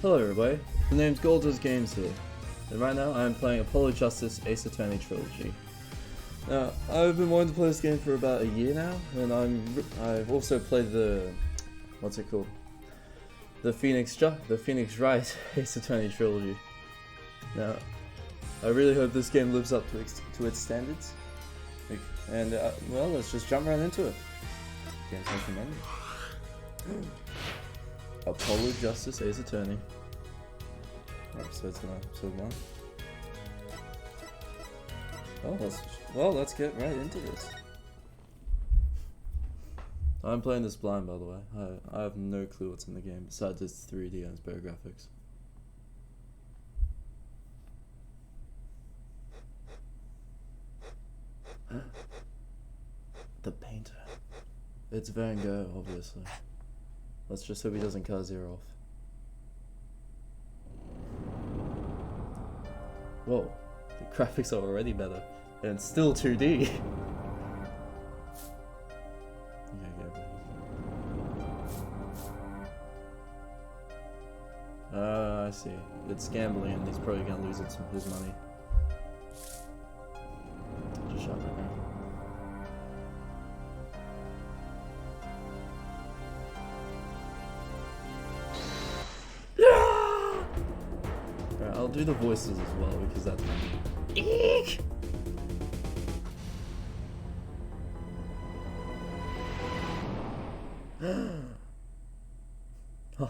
Hello everybody, the name's Golders Games here, and right now I am playing Apollo Justice Ace Attorney Trilogy. Now, I've been wanting to play this game for about a year now, and I've also played the Phoenix Wright Ace Attorney Trilogy. Now, I really hope this game lives up to its standards, and well, let's just jump right into it. Game's recommended. Apollo Justice Ace Attorney. Episode 1. Let's get right into this. I'm playing this blind, by the way. I have no clue what's in the game besides its 3D and its better graphics. The painter. It's Van Gogh, obviously. Let's just hope he doesn't cut his ear off. Whoa, the graphics are already better, and it's still 2D. I see. It's gambling, and he's probably gonna lose his money. Just shut right now. Alright, I'll do the voices as well because that's Eek!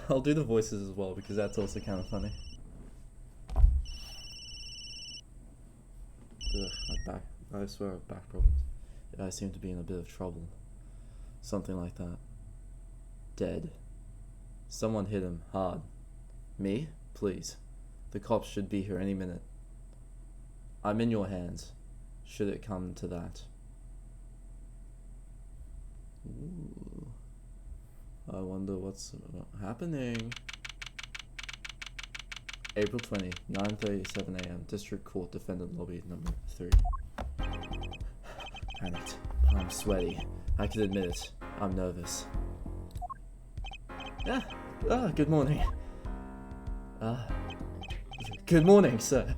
I'll do the voices as well because that's also kind of funny. Ugh, my back. I swear I have back problems. I seem to be in a bit of trouble. Something like that. Dead. Someone hit him hard. Me? Please. The cops should be here any minute. I'm in your hands, should it come to that. Ooh. I wonder what's happening. April 20, 9:37 a.m. District Court Defendant Lobby number 3. Panicked. I'm sweaty. I can admit it. I'm nervous. Good morning. Good morning, sir.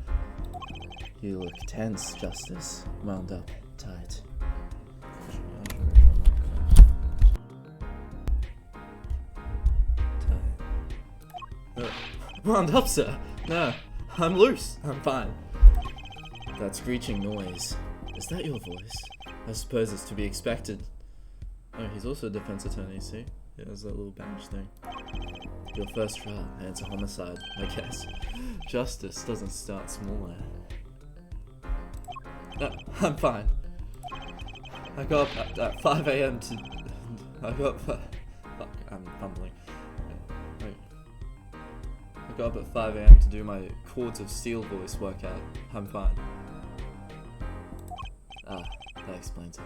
You look tense, Justice. Wound up, tight. Wound up, sir? No, I'm loose. I'm fine. That screeching noise. Is that your voice? I suppose it's to be expected. Oh, he's also a defense attorney, see? He has that little badge thing. Your first trial, and it's a homicide, I guess. Justice doesn't start small. I'm fine. I got up at 5 a.m. to... Fuck, I'm fumbling. Wait. I got up at 5 a.m. to do my Chords of Steel voice workout. I'm fine. That explains it.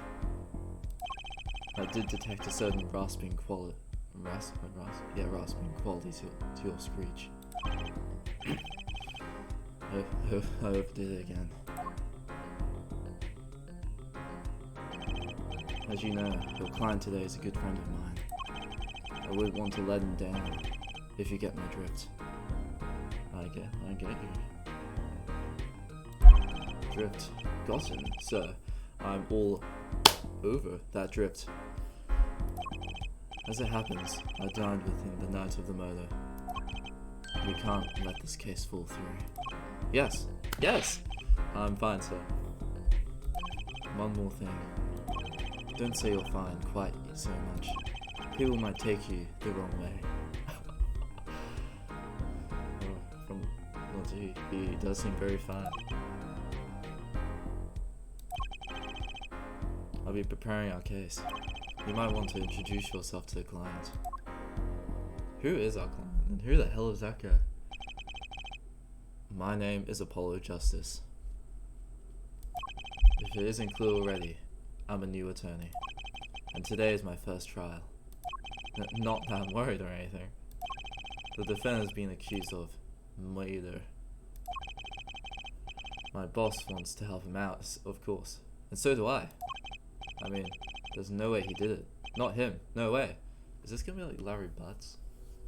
I did detect a certain rasping quality. Rasping quality to your screech. I overdid it again. As you know, your client today is a good friend of mine. I wouldn't want to let him down, if you get my drift. I get you. Drift. Got him, sir. I'm all over that drift. As it happens, I dined with him the night of the murder. We can't let this case fall through. Yes! I'm fine, sir. One more thing. Don't say you're fine quite so much. People might take you the wrong way. He does seem very fine. I'll be preparing our case. You might want to introduce yourself to the client. Who is our client? And who the hell is that guy? My name is Apollo Justice. If it isn't clear already, I'm a new attorney. And today is my first trial. Not that I'm worried or anything. The defendant is being accused of murder. My boss wants to help him out, of course. And so do I. I mean, there's no way he did it. Not him. No way. Is this gonna be like Larry Butts?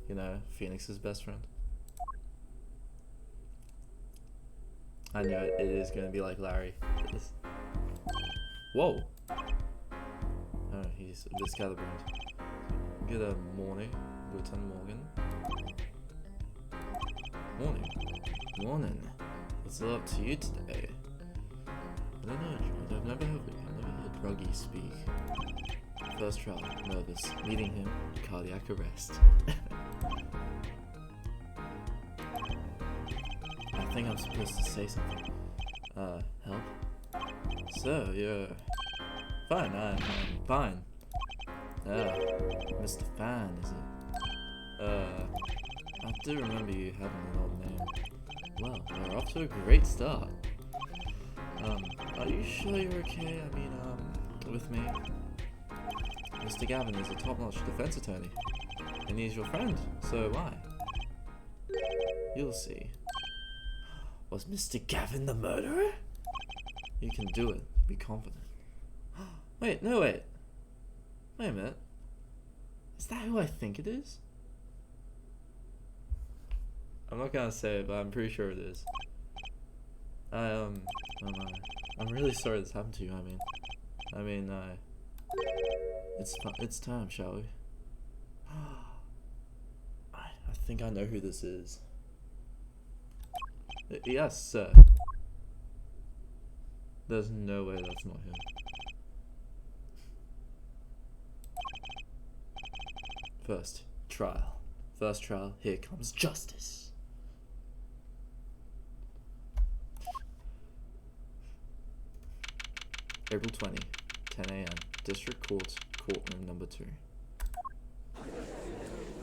You know, Phoenix's best friend? I knew it. It is going to be like Larry. Whoa. Oh, he's miscalibrated. Good morning, Lieutenant Morgan. Morning. Morning. What's up to you today? I don't know. I've never heard Druggy speak. First trial, nervous. Meeting him, cardiac arrest. I think I'm supposed to say something. Help? So, you're... Fine, I'm fine. Mr. Fan, is it? I do remember you having an old name. Well, we're off to a great start. Are you sure you're okay? I mean, with me? Mr. Gavin is a top-notch defense attorney, and he's your friend, so why? You'll see. Was Mr. Gavin the murderer? You can do it. Be confident. Wait, no, wait. Wait a minute. Is that who I think it is? I'm not gonna say it, but I'm pretty sure it is. I'm really sorry this happened to you. It's time, shall we? I think I know who this is. Yes, sir. There's no way that's not him. First trial, here comes justice. April 20, 10 a.m. District Court, Courtroom number 2.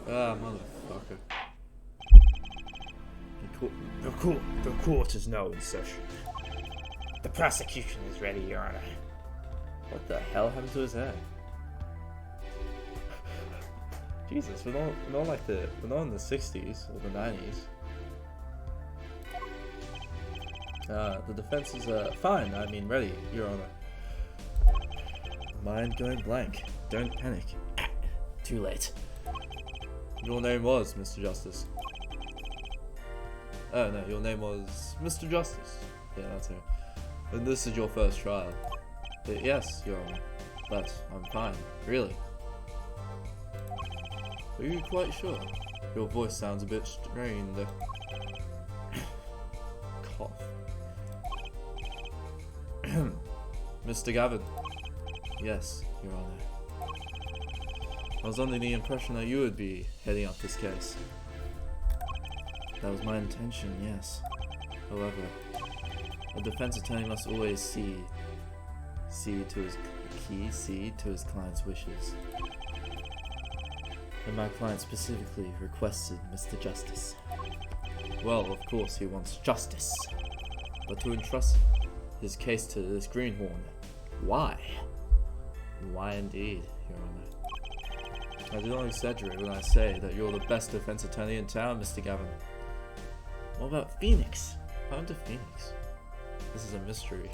Ah, motherfucker. The court is now in session. The prosecution is ready, Your Honor. What the hell happened to his hair? Jesus, we're not in the 60s or the 90s. The defense is fine. Ready, Your Honor. Mind going blank. Don't panic. Too late. Your name was Mr. Justice. Oh no, your name was Mr. Justice. Yeah, that's it. And this is your first trial. Yes, Your Honor. But I'm fine. Really. Are you quite sure? Your voice sounds a bit strained. Cough. Mr. Gavin. Yes, Your Honor. I was under the impression that you would be heading up this case. That was my intention, yes. However, a defense attorney must always see to his client's wishes. And my client specifically requested Mr. Justice. Well, of course he wants justice. But to entrust his case to this greenhorn, why? Why indeed, Your Honor? I do not exaggerate when I say that you're the best defense attorney in town, Mr. Gavin. What about Phoenix? How into Phoenix? This is a mystery.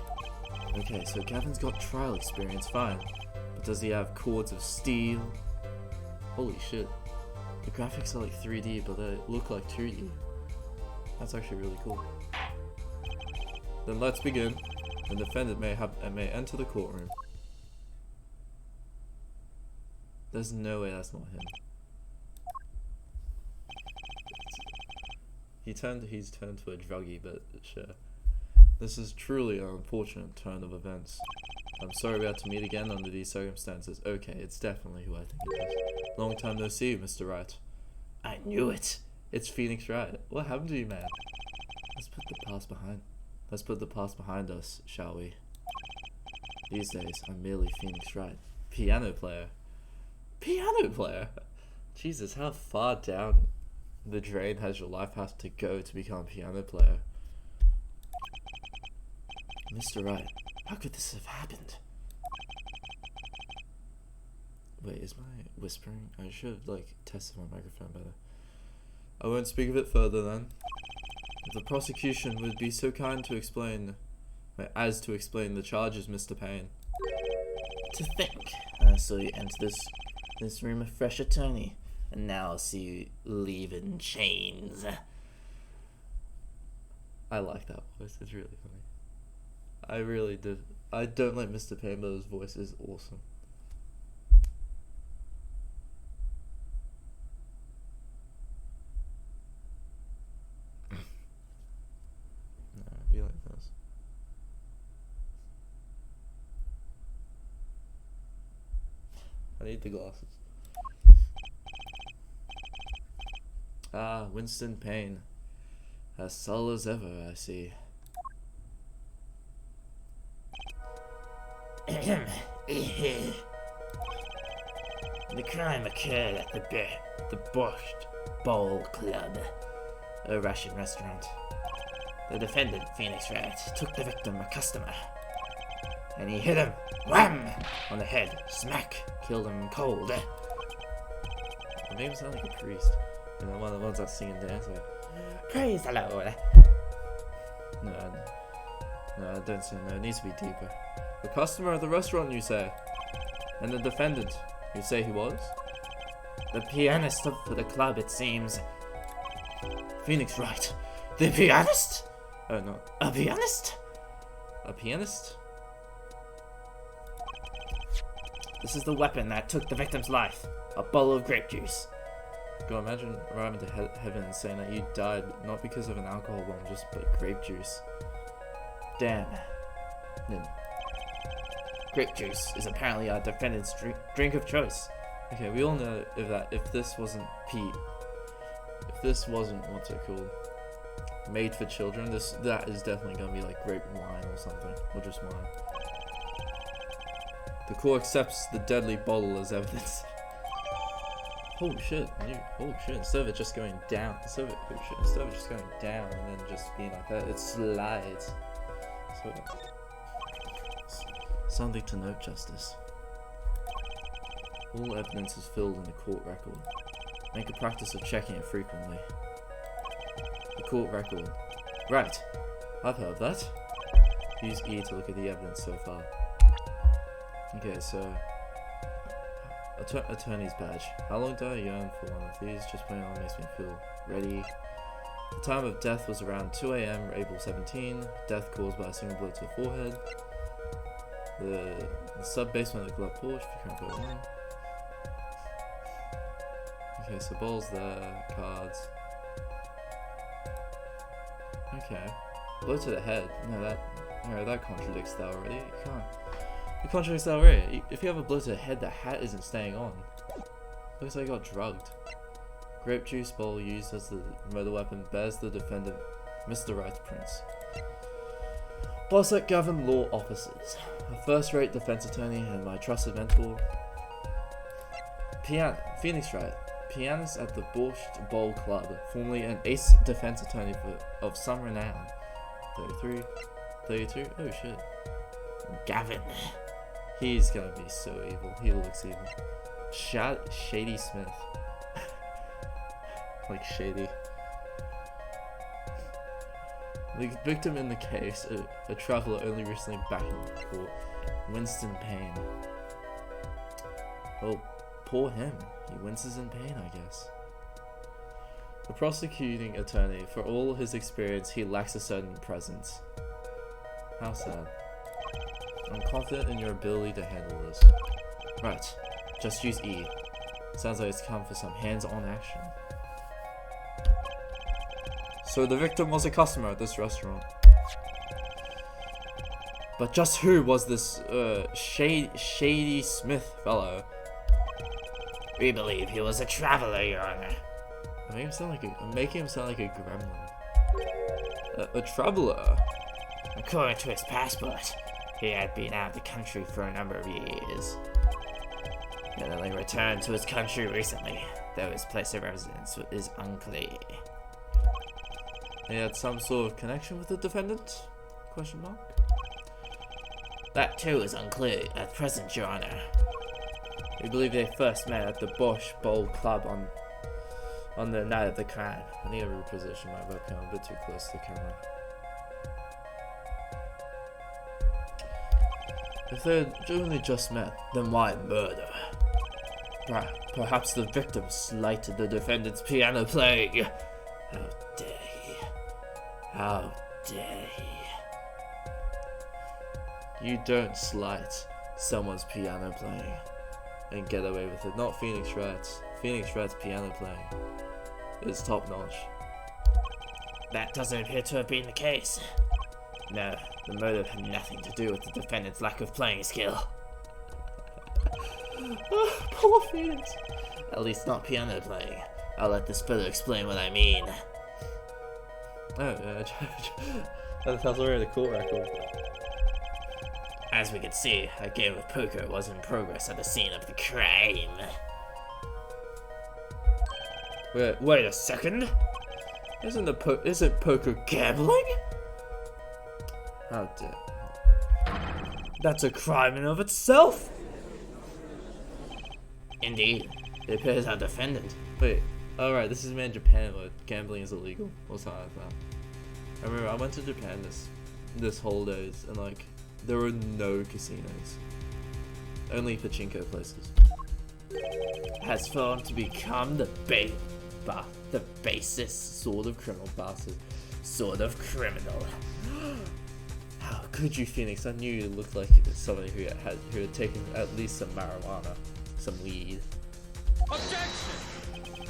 Okay, so Gavin's got trial experience, fine. But does he have cords of steel? Holy shit. The graphics are like 3D, but they look like 2D. That's actually really cool. Then let's begin. The defendant may enter the courtroom. There's no way that's not him. He's turned to a druggie, but sure. This is truly an unfortunate turn of events. I'm sorry we had to meet again under these circumstances. Okay, it's definitely who I think it is. Long time no see, Mr. Wright. I knew it! It's Phoenix Wright. What happened to you, man? Let's put the past behind us, shall we? These days, I'm merely Phoenix Wright. Piano player. Piano player? Jesus, how far down the drain has your life have to go to become a piano player? Mr. Wright, how could this have happened? Wait, is my whispering? I should have, tested my microphone better. I won't speak of it further then. If the prosecution would be so kind to explain the charges, Mr. Payne. To think, I saw you enter this room a fresh attorney, and now I'll see you leave in chains. I like that voice. It's really funny. I really did. I don't like Mr. Payne, but his voice is awesome. No, be like this. I need the glasses. Ah, Winston Payne. As subtle as ever, I see. The crime occurred at the Borscht Bowl Club, a Russian restaurant. The defendant, Phoenix Wright, took the victim, a customer, and he hit him, wham, on the head, smack, killed him cold. It made him sound like a priest. You know, one of the ones that sing and dance like, Praise the Lord. no, don't say no, it needs to be deeper. The customer at the restaurant, you say? And the defendant, you say he was? The pianist for the club, it seems. Phoenix Wright. The pianist? Oh, no. A pianist? A pianist? This is the weapon that took the victim's life. A bowl of grape juice. God, imagine arriving to heaven and saying that you died not because of an alcohol bomb, just but grape juice. Damn. Grape juice is apparently our defendant's drink of choice. Okay, we all know if this wasn't Pete, if this wasn't what's it called, made for children, that is definitely gonna be like grape wine or something, or just wine. The court accepts the deadly bottle as evidence. Holy shit! Holy shit! Instead of it just going down, instead of it just going down and then just being like that, it slides. So, something to note, Justice. All evidence is filled in the court record. Make a practice of checking it frequently. The court record. Right. I've heard of that. Use E to look at the evidence so far. Okay, so... Attorney's badge. How long do I yearn for one of these? Just putting on makes me feel ready. The time of death was around 2 AM, April 17. Death caused by a single blow to the forehead. The sub-basement of the glove porch, if you can't go wrong. Okay, so balls there, cards. Okay. Blow to the head. No, that contradicts that already. It contradicts that already. If you have a blow to the head, the hat isn't staying on. Looks like I got drugged. Grape juice bowl used as the murder weapon bears the defendant, Mr. Wright's prints. Bossett Gavin Law Officers. A first-rate defense attorney and my trusted mentor. Phoenix Wright. Pianist at the Borscht Bowl Club. Formerly an ace defense attorney of some renown. 33. 32? Oh shit. Gavin. He's gonna be so evil. He looks evil. Shady Smith. Like shady. The victim in the case, a traveler only recently back in court, Winston Payne. Well, poor him. He winces in pain, I guess. The prosecuting attorney, for all his experience, he lacks a certain presence. How sad. I'm confident in your ability to handle this. Right. Just use E. Sounds like it's come for some hands-on action. So the victim was a customer at this restaurant. But just who was this Shady Smith fellow? We believe he was a traveler, Your Honor. I'm making him sound like a gremlin. A traveler? According to his passport, he had been out of the country for a number of years. He had only returned to his country recently, though his place of residence is unclear. He had some sort of connection with the defendant? Question mark. That too is unclear at present, Your Honor. We believe they first met at the Borscht Bowl Club on the night of the crime. I need to reposition my webcam a bit too close to the camera. If they had only just met, then why murder? Perhaps the victim slighted the defendant's piano playing. How dare he? How day. You don't slight someone's piano playing and get away with it. Not Phoenix Wright's. Phoenix Wright's piano playing is top notch. That doesn't appear to have been the case. No, the motive had nothing to do with the defendant's lack of playing skill. Poor Phoenix. At least not piano playing. I'll let this fellow explain what I mean. Oh, that's already the court record. As we could see, a game of poker was in progress at the scene of the crime. Wait a second. Isn't poker gambling? How dare? That's a crime in of itself. Indeed, it appears our defendant. Wait, alright, this is in Japan where gambling is illegal or something like that. I remember I went to Japan this holidays and like there were no casinos, only pachinko places. Has formed to become the basest Sort of criminal bastard. sort of criminal. How could you, Phoenix? I knew you looked like somebody who had taken at least some marijuana, some weed. Objection!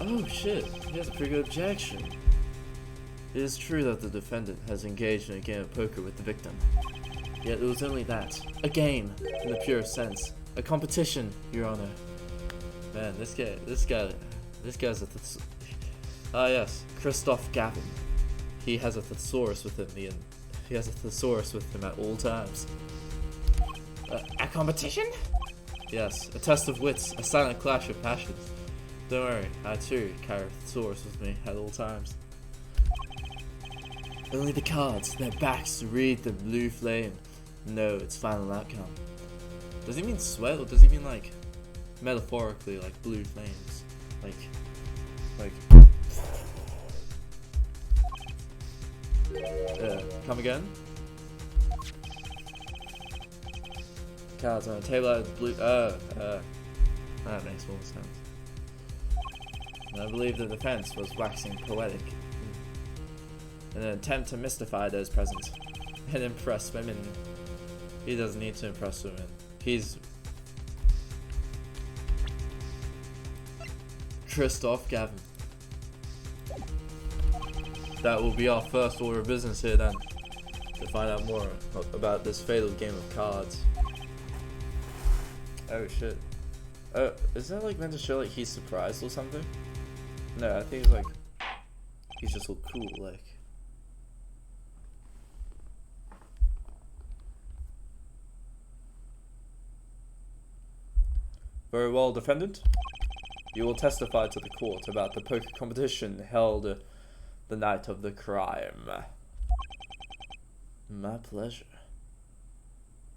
Oh shit, he has a pretty good objection. It is true that the defendant has engaged in a game of poker with the victim. Yet it was only that. A game, in the purest sense. A competition, Your Honor. Man, this guy's a yes, Christoph Gavin. He has a thesaurus with him, He has a thesaurus with him at all times. A competition? Yes, a test of wits, a silent clash of passions. Don't worry, I too carry a thesaurus with me at all times. Only the cards, their backs, read the blue flame, know its final outcome. Does he mean sweat, or does he mean like metaphorically, like blue flames? Like come again? Cards on a table out of blue. That makes more sense. And I believe the defense was waxing poetic in an attempt to mystify those present and impress women. He doesn't need to impress women. He's Christoph Gavin. That will be our first order of business here then, to find out more about this fatal game of cards. Oh shit. Oh, is that like meant to show like he's surprised or something? No, I think it's like he's just all cool, like. Very well, defendant. You will testify to the court about the poker competition held the night of the crime. My pleasure.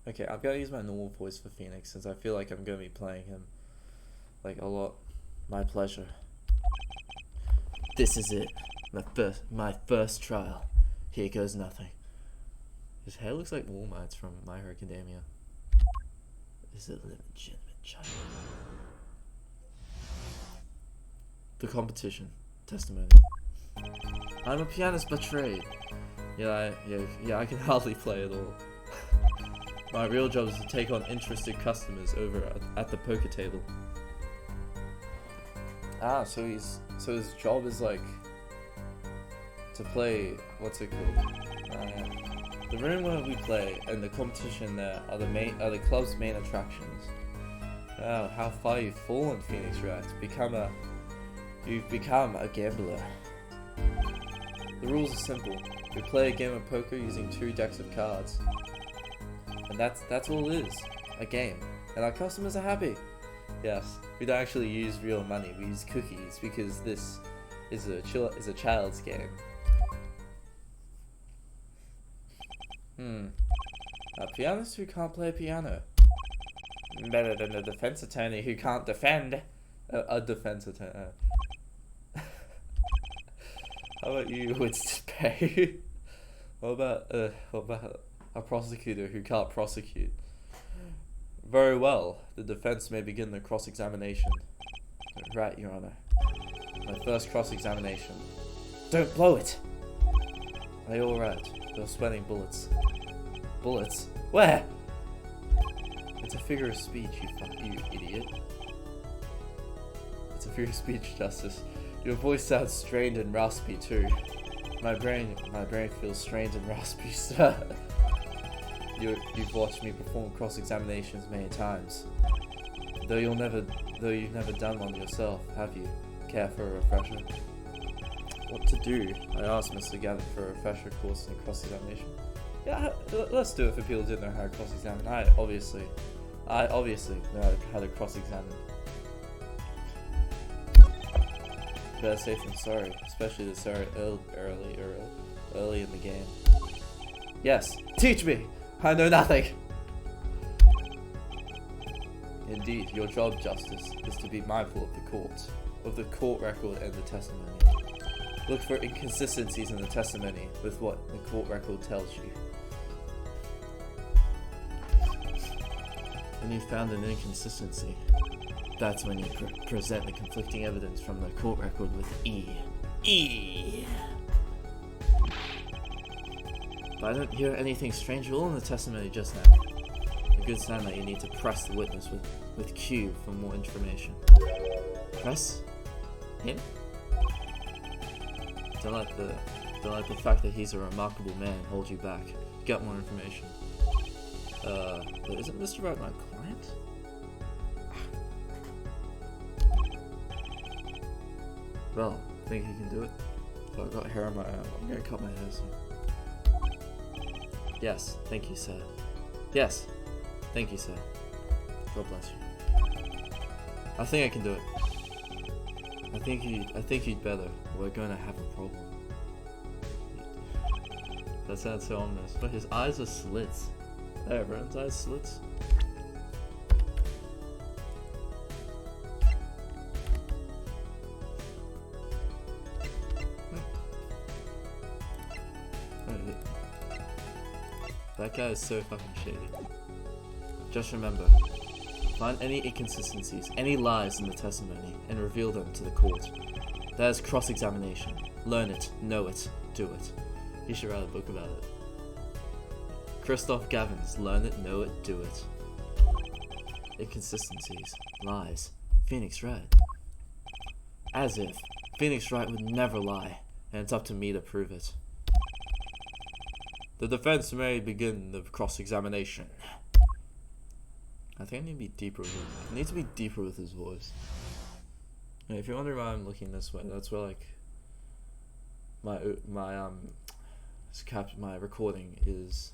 Okay, I've got to use my normal voice for Phoenix since I feel like I'm going to be playing him like a lot. My pleasure. This is it. My first trial. Here goes nothing. His hair looks like All Mights from My Hero Academia. Is it a legitimate child? The competition. Testimony. I'm a pianist betrayed. Yeah, I can hardly play at all. My real job is to take on interested customers over at the poker table. Ah, so his job is like to play, what's it called? The room where we play and the competition there are the club's main attractions. Wow, how far you've fallen, Phoenix Wright. You've become a gambler. The rules are simple. We play a game of poker using 2 decks of cards. And that's all it is. A game. And our customers are happy. Yes, we don't actually use real money, we use cookies because this is a child's game. A pianist who can't play piano. Better than a defense attorney who can't defend. A defense attorney. How about you, Winston Pay? What about a prosecutor who can't prosecute? Very well. The defense may begin the cross-examination. Right, Your Honor. My first cross-examination. Don't blow it! Are you alright? You're sweating bullets. Bullets? Where? It's a figure of speech, you idiot. It's a figure of speech, Justice. Your voice sounds strained and raspy too. My brain feels strained and raspy, sir. You've watched me perform cross-examinations many times. Though you've never done one yourself, have you? Care for a refresher? What to do? I asked Mr. Gavin for a refresher course in cross-examination. Yeah, let's do it for people who didn't know how to cross-examine. I obviously know how to cross-examine. Better safe than sorry, especially this early in the game. Yes, teach me! I know nothing! Indeed, your job, Justice, is to be mindful of the court record and the testimony. Look for inconsistencies in the testimony with what the court record tells you. When you've found an inconsistency, that's when you present the conflicting evidence from the court record with E. But I don't hear anything strange at all in the testimony just now. A good sign that you need to press the witness with Q for more information. Press him? Don't let the fact that he's a remarkable man hold you back. Get more information. But isn't Mr. Wright my client? Well, think he can do it? Oh, I've got hair on my arm. I'm gonna cut my hair soon. Yes, thank you, sir. Yes, thank you, sir. God bless you. I think I can do it. I think you'd better. We're gonna have a problem. That sounds so ominous. But his eyes are slits. Hey, everyone's eyes slits. That guy is so fucking shady. Just remember, find any inconsistencies, any lies in the testimony, and reveal them to the court. That is cross-examination. Learn it, know it, do it. You should write a book about it. Christoph Gavin's Learn It, Know It, Do It. Inconsistencies, lies, Phoenix Wright. As if Phoenix Wright would never lie, and it's up to me to prove it. The defense may begin the cross-examination. I think I need to be deeper with him. I need to be deeper with his voice. And if you're wondering why I'm looking this way, that's where like my recording is.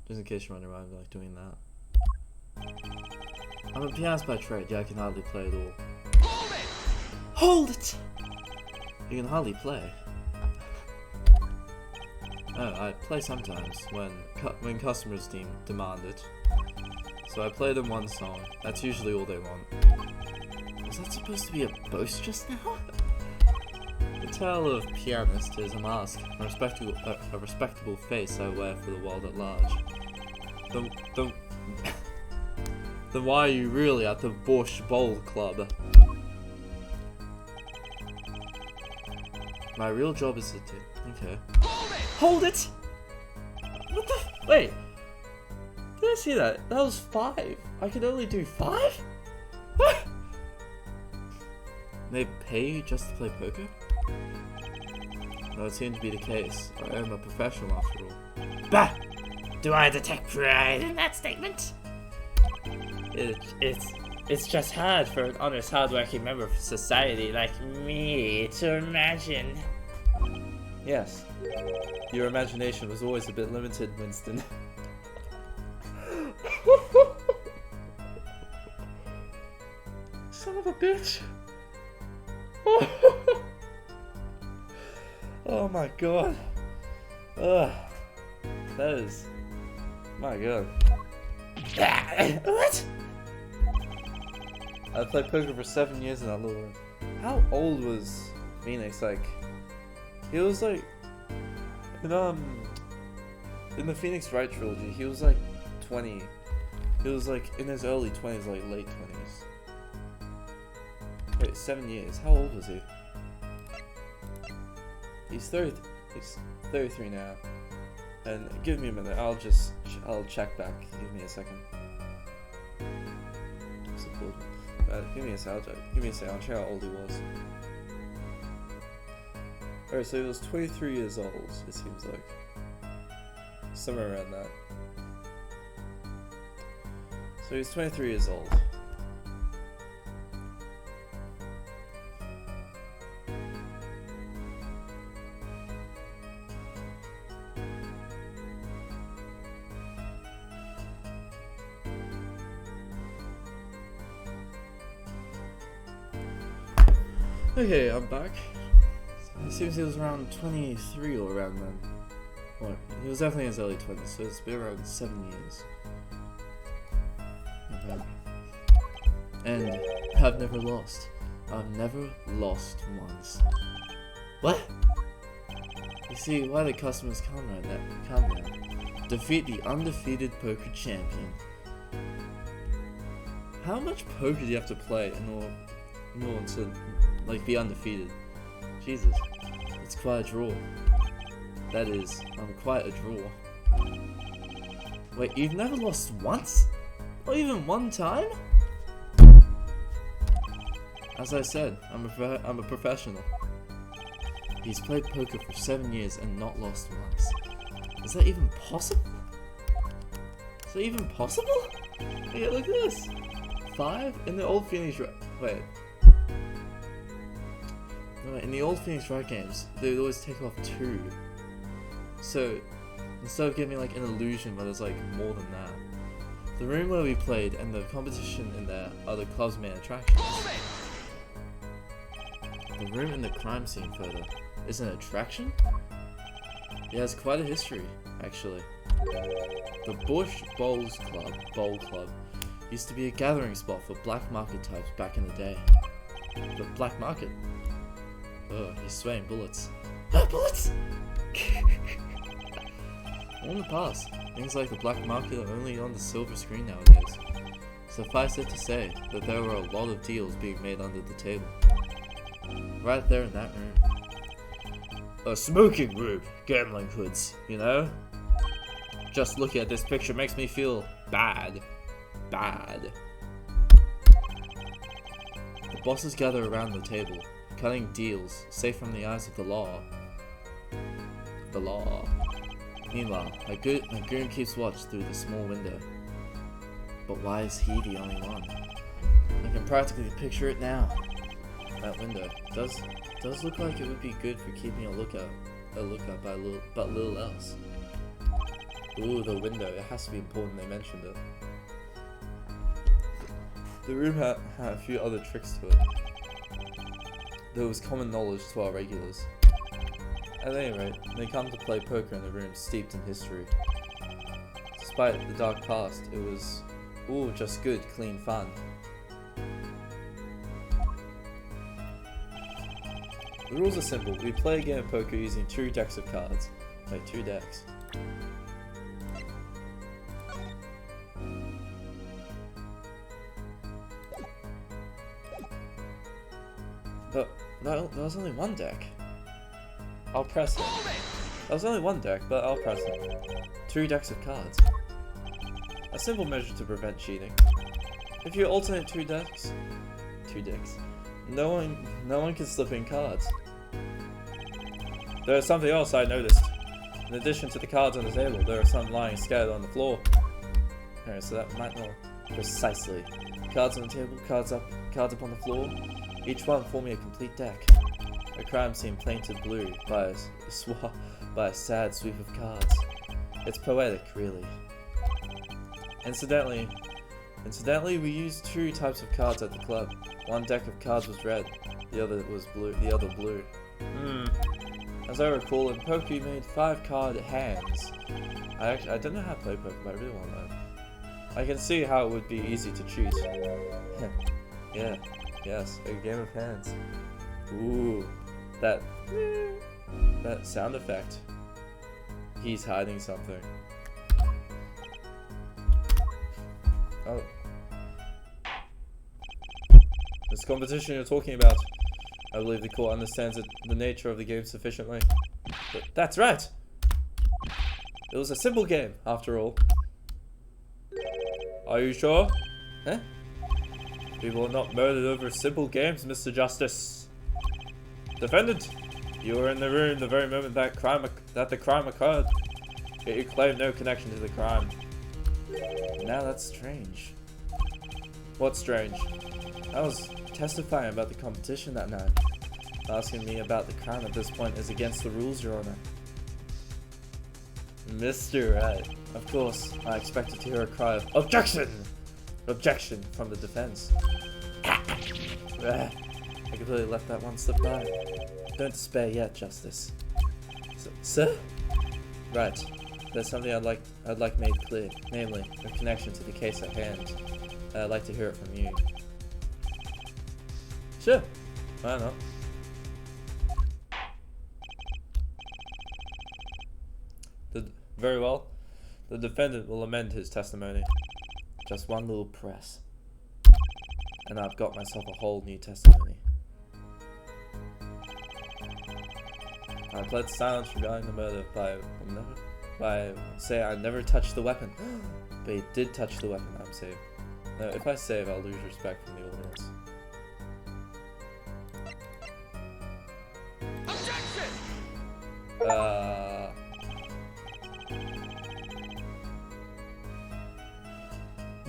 Just in case you're wondering why I'm like doing that. I'm a pianist by trade. Yeah, I can hardly play at all. Hold it! You can hardly play. Oh, I play sometimes when customers demand it. So I play them one song. That's usually all they want. Was that supposed to be a boast just now? The title of pianist is a mask, a respectable face I wear for the world at large. Then why are you really at the Bosch Bowl Club? My real job is to okay. Hold it! What the? Wait. Did I see that? That was 5. I could only do 5? What? They pay you just to play poker? That would seem to be the case. I am a professional after all. Bah! Do I detect pride in that statement? It's just hard for an honest, hard-working member of society like me to imagine. Yes. Your imagination was always a bit limited, Winston. Son of a bitch. Oh my god. Ugh. That is... My god. What? I played poker for 7 years in that little room. How old was Phoenix? Like... He was like... In the Phoenix Wright trilogy, he was like 20. He was like in his early 20s, like late 20s. Wait, 7 years. How old was he? He's 33 now. And give me a minute, I'll check back. Give me a second. Give me a second, I'll check how old he was. Alright, so he was 23 years old, it seems like. Somewhere around that. So he's 23 years old. Okay, I'm back. It seems he was around 23 or around then. Well, he was definitely in his early 20s, so it's been around 7 years. And I've never lost. I've never lost once. What? You see, why the customers come now. Defeat the undefeated poker champion. How much poker do you have to play in order to like be undefeated? Jesus, it's quite a draw. That is, I'm quite a draw. Wait, you've never lost once? Not even one time? As I said, I'm a professional. He's played poker for 7 years and not lost once. Is that even possible? Is that even possible? Yeah, look at this. 5 in the old Phoenix Wright. Wait. No, in the old Phoenix Wright games, they would always take off 2. So instead of giving like an illusion where there's like more than that. The room where we played and the competition in there are the club's main attractions. The room in the crime scene photo is an attraction? It has quite a history, actually. The Bush Bowl Club used to be a gathering spot for black market types back in the day. The black market? Oh, he's swaying bullets. Bullets! In the past, things like the black market are only on the silver screen nowadays. Suffice it to say that there were a lot of deals being made under the table. Right there in that room. A smoking room, gambling hoods, you know? Just looking at this picture makes me feel bad. Bad. The bosses gather around the table, cutting deals, safe from the eyes of the law. The law. Meanwhile, my goon keeps watch through the small window. But why is he the only one? I can practically picture it now. That window does look like it would be good for keeping a lookout but little else. Ooh, the window. It has to be important they mentioned it. The room had a few other tricks to it. There was common knowledge to our regulars. At any rate, they come to play poker in the room steeped in history. Despite the dark past, it was just good, clean fun. The rules are simple. We play a game of poker using 2 decks of cards. Wait, 2 decks. But that was only 1 deck. I'll press it. That was only 1 deck, but I'll press it. 2 decks of cards. A simple measure to prevent cheating. If you alternate 2 decks, no one can slip in cards. There is something else I noticed. In addition to the cards on the table, there are some lying scattered on the floor. Alright, so that might not precisely. Cards on the table, cards up on the floor, each one forming a complete deck. A crime scene painted blue by a sad sweep of cards. It's poetic, really. Incidentally, we used 2 types of cards at the club. 1 deck of cards was red, the other was blue. As I recall, in poker you made 5 card hands. I don't know how to play poker, but I really want to learn. I can see how it would be easy to cheat. Yeah, yes, a game of hands. Ooh, that sound effect. He's hiding something. Oh. This competition you're talking about, I believe the court understands the nature of the game sufficiently. But that's right! It was a simple game, after all. Are you sure? Huh? People are not murdered over simple games, Mr. Justice. Defendant, you were in the room the very moment that the crime occurred. Yet you claim no connection to the crime. Now that's strange. What's strange? I was testifying about the competition that night. Asking me about the crime at this point is against the rules, Your Honor. Mr. Wright. Of course, I expected to hear a cry of OBJECTION! Objection from the defense. I completely let that one slip by. Don't despair yet, Justice. Sir? Right. There's something I'd like made clear, namely, a connection to the case at hand. I'd like to hear it from you. Sure. Why not? Very well. The defendant will amend his testimony. Just one little press. And I've got myself a whole new testimony. I pled silence regarding the murder by saying I never touched the weapon. But he did touch the weapon. I'm safe. Now, if I save, I'll lose respect from the audience.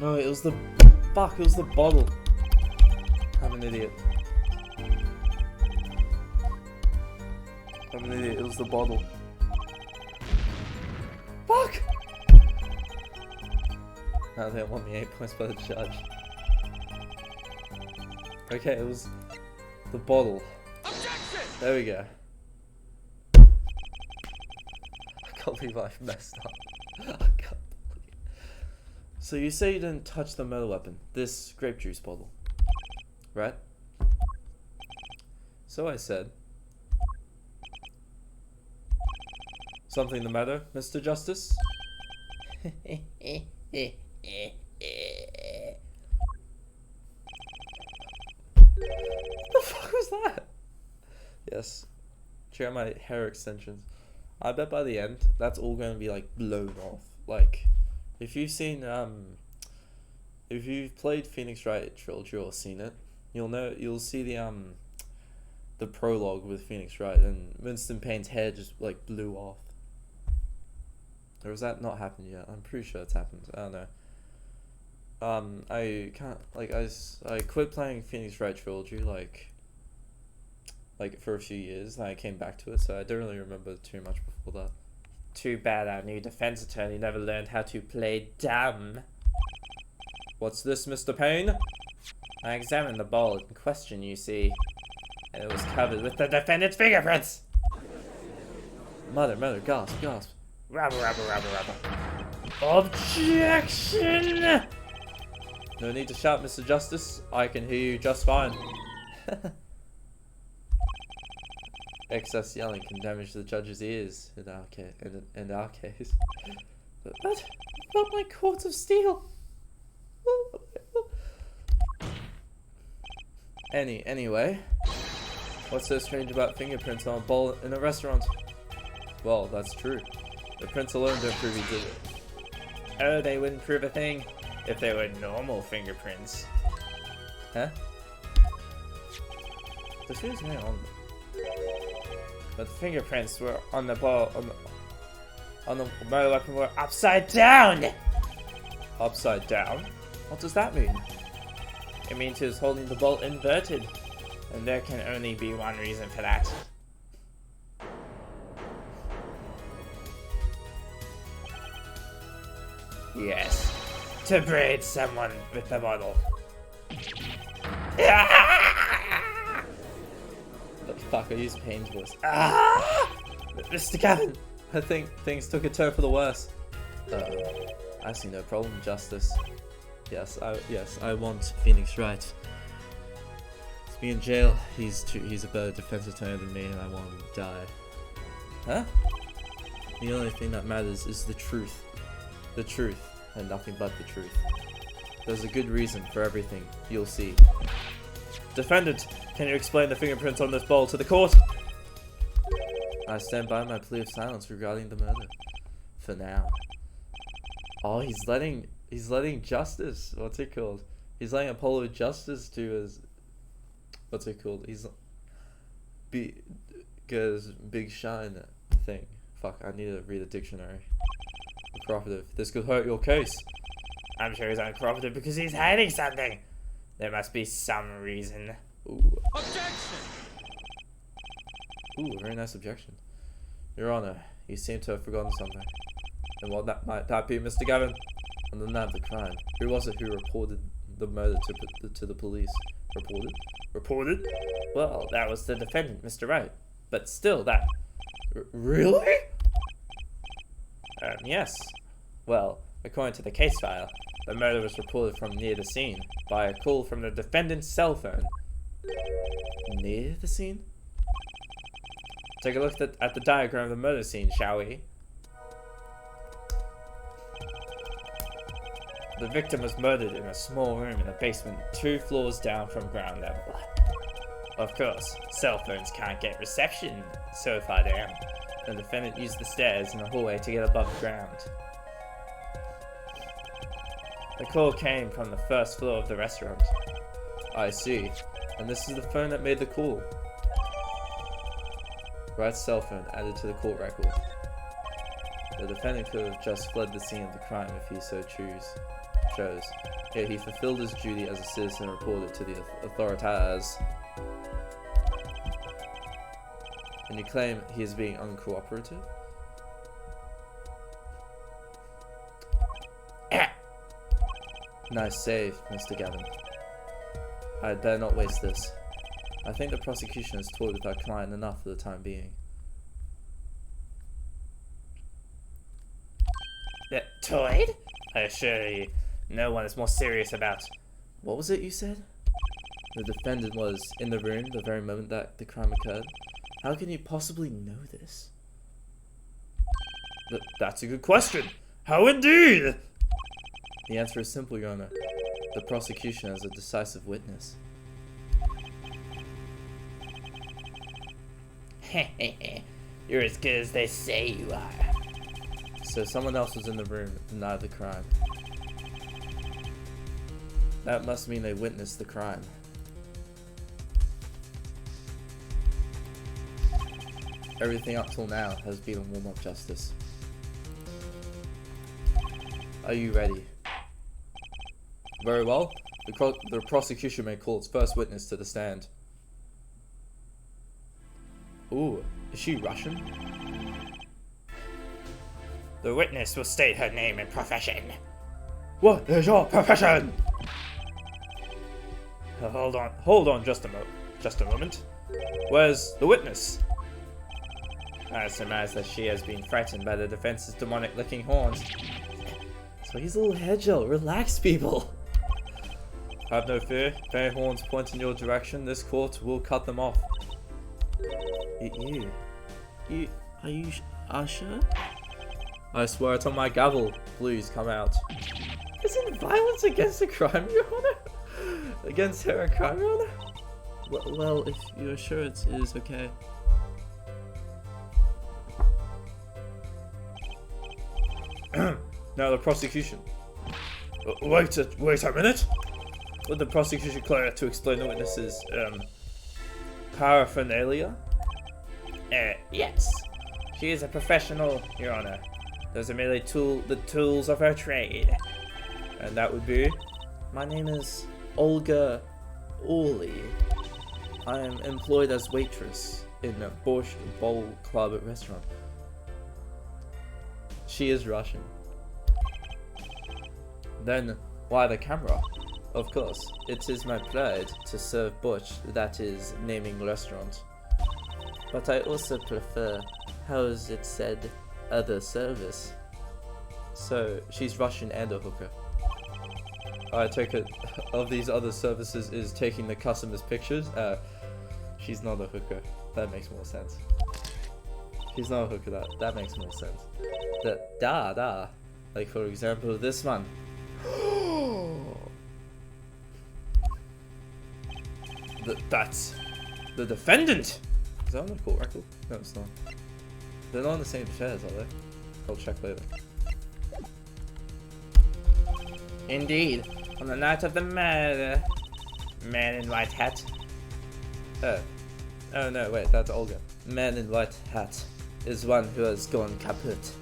No, it was the... Fuck, it was the bottle. I'm an idiot. I'm an idiot, it was the bottle. Fuck! Now they want me 8 points by the judge. Okay, it was the bottle. Objection! There we go. I can't believe I messed up. I can't believe it. So you say you didn't touch the murder weapon, this grape juice bottle, right? So I said. Something the matter, Mr. Justice? The fuck was that? Yes. Check out my hair extensions. I bet by the end, that's all going to be like blown off. Like, if you've seen, if you've played Phoenix Wright Trilogy or seen it, you'll see the prologue with Phoenix Wright and Winston Payne's hair just like blew off. Or has that not happened yet? I'm pretty sure it's happened. I don't know. I can't, like, I quit playing Phoenix Wright Trilogy like for a few years, and I came back to it, so I don't really remember too much before that. Too bad our new defense attorney never learned how to play dumb. What's this, Mr. Payne? I examined the bowl in question, you see, and it was covered with the defendant's fingerprints. Mother, gasp. Rubber. Objection! No need to shout, Mr. Justice. I can hear you just fine. Excess yelling can damage the judge's ears in our case. But not my cords of steel. Anyway, what's so strange about fingerprints on a bowl in a restaurant? Well, that's true. The prints alone don't prove he did it. Oh, they wouldn't prove a thing if they were normal fingerprints. Huh? This feels very on. But the fingerprints were on the ball, on the murder weapon were upside down! Upside down? What does that mean? It means he was holding the ball inverted. And there can only be one reason for that. Yes. To braid someone with the bottle. But fuck, I used Payne's voice. Mr. Gavin! I think things took a turn for the worse. I see no problem, Justice. Yes, I want Phoenix Wright. To be in jail, he's a better defense attorney than me, and I want him to die. Huh? The only thing that matters is the truth. The truth, and nothing but the truth. There's a good reason for everything, you'll see. Defendant, can you explain the fingerprints on this bowl to the court? I stand by my plea of silence regarding the murder. For now. Oh, he's letting justice. What's it called? He's letting Apollo justice do his. What's it called? He's because big shine thing. Fuck, I need to read a dictionary. Uncooperative. This could hurt your case. I'm sure he's uncooperative because he's hiding something. There must be some reason. Ooh. Objection! Ooh, very nice objection. Your Honor, you seem to have forgotten something. And what might that be, Mr. Gavin? On the night of the crime, who was it who reported the murder to the police? Reported? Reported? Well, that was the defendant, Mr. Wright. But still, that... Really? Yes. Well, according to the case file, the murder was reported from near the scene by a call from the defendant's cell phone. Near the scene? Take a look at the diagram of the murder scene, shall we? The victim was murdered in a small room in a basement 2 floors down from ground level. Of course, cell phones can't get reception so far down. The defendant used the stairs in the hallway to get above the ground. The call came from the 1st floor of the restaurant. I see. And this is the phone that made the call. Wright's cell phone added to the court record. The defendant could have just fled the scene of the crime if he so chose. Yet he fulfilled his duty as a citizen and reported to the authorities. And you claim he is being uncooperative? Nice save, Mr. Gavin. I had better not waste this. I think the prosecution has toyed with our client enough for the time being. Toyed? I assure you, no one is more serious about... What was it you said? The defendant was in the room the very moment that the crime occurred. How can you possibly know this? That's a good question. How indeed? The answer is simple, Your Honor. The prosecution has a decisive witness. You're as good as they say you are. So someone else was in the room the night of the crime. That must mean they witnessed the crime. Everything up till now has been a warm-up justice. Are you ready? Very well. The prosecution may call its first witness to the stand. Ooh, is she Russian? The witness will state her name and profession. What is your profession? Hold on just a moment. Where's the witness? I surmise that she has been frightened by the defense's demonic licking horns. So he's a little head gel. Relax, people. Have no fear. If any horns point in your direction, this court will cut them off. You are you sure? I swear it's on my gavel. Please come out. Isn't violence against a crime, Your Honor? Against her a crime, Your Honor? Well, if you're sure it is okay. Now the prosecution. Wait a minute. Would the prosecution clear to explain the witness's paraphernalia? Yes. She is a professional, Your Honor. Those are merely the tools of her trade. And that would be? My name is Olga Orly. I am employed as waitress in a Borscht Bowl Club restaurant. She is Russian. Then, why the camera? Of course, it is my pride to serve borscht, that is, naming restaurant. But I also prefer, how is it said, other service. So, she's Russian and a hooker. I take it, of these other services is taking the customers' pictures? She's not a hooker. That makes more sense. She's not a hooker, that makes more sense. Like for example, this one. That's the defendant! Is that on the court record? No, it's not. They're not on the same chairs, are they? I'll check later. Indeed, on the night of the murder, man in white hat. Oh no, wait, that's Olga. Man in white hat is one who has gone kaput.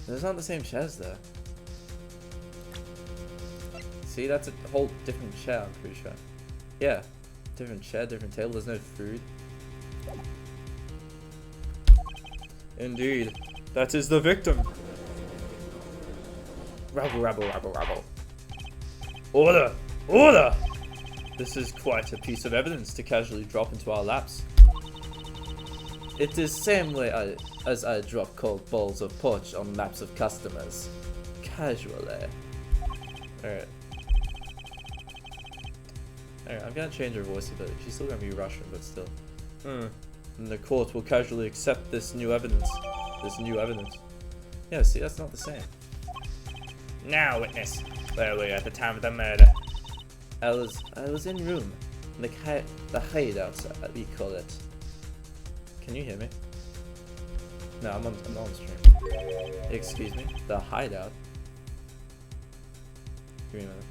Those aren't the same chairs though. See, that's a whole different chair, I'm pretty sure. Yeah, different chair, different table, there's no food. Indeed, that is the victim. Rabble, rabble, rabble, rabble. Order! Order! This is quite a piece of evidence to casually drop into our laps. It is same way as I drop cold bowls of porch on laps of customers. Casually. Alright. Alright, I'm gonna change her voice a bit. She's still gonna be Russian, but still. And the court will casually accept this new evidence. Yeah, see, that's not the same. Now, witness, where were you at the time of the murder? I was in room. The hideout, we call it. Can you hear me? No, I'm on stream. Excuse me? The hideout? Give me a minute.